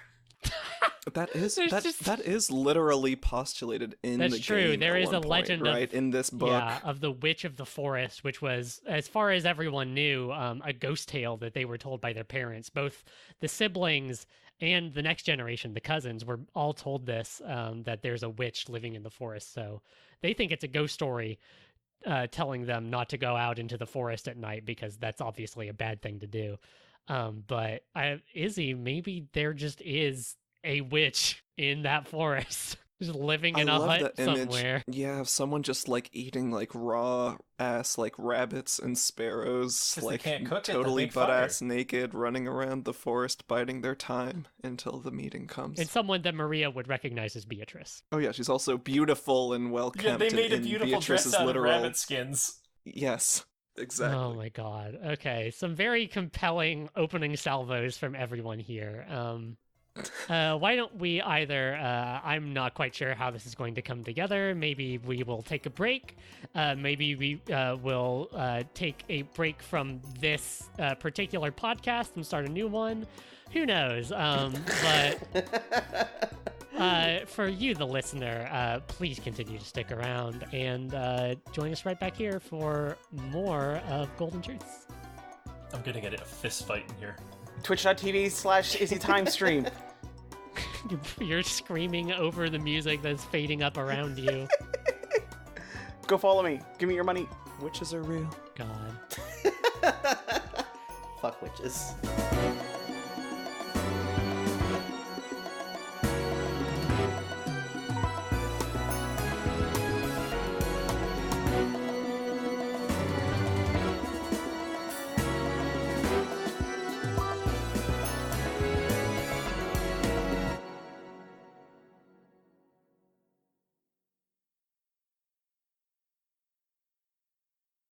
That is There's that just- that is literally postulated in That's the true. game. There at is one a point, legend of- right in this book. Yeah, of the Witch of the Forest, which was, as far as everyone knew, a ghost tale that they were told by their parents. Both the siblings and the next generation, the cousins, were all told this, that there's a witch living in the forest. So they think it's a ghost story telling them not to go out into the forest at night because that's obviously a bad thing to do. But Izzy, maybe there just is a witch in that forest, just living in I a love hut the image. somewhere. Yeah, of someone just like eating like raw ass like rabbits and sparrows, 'Cause they like can't cook it, totally they'd butt fire. ass naked, running around the forest, biding their time until the meeting comes. And someone that Maria would recognize as Beatrice. Oh yeah, she's also beautiful and well Yeah, kept. they made a in beautiful Beatrice's dress out literal... of rabbit skins. Yes, exactly. Oh my god. Okay, some very compelling opening salvos from everyone here. Why don't we either, I'm not quite sure how this is going to come together. Maybe we will take a break. Maybe we will take a break from this particular podcast and start a new one. Who knows? But for you, the listener, please continue to stick around and join us right back here for more of Golden Truths. I'm gonna get in a fist fight in here. Twitch.tv/Izzy Timestream. You're screaming over the music that's fading up around you. Go follow me. Give me your money. Witches are real. God. Fuck witches.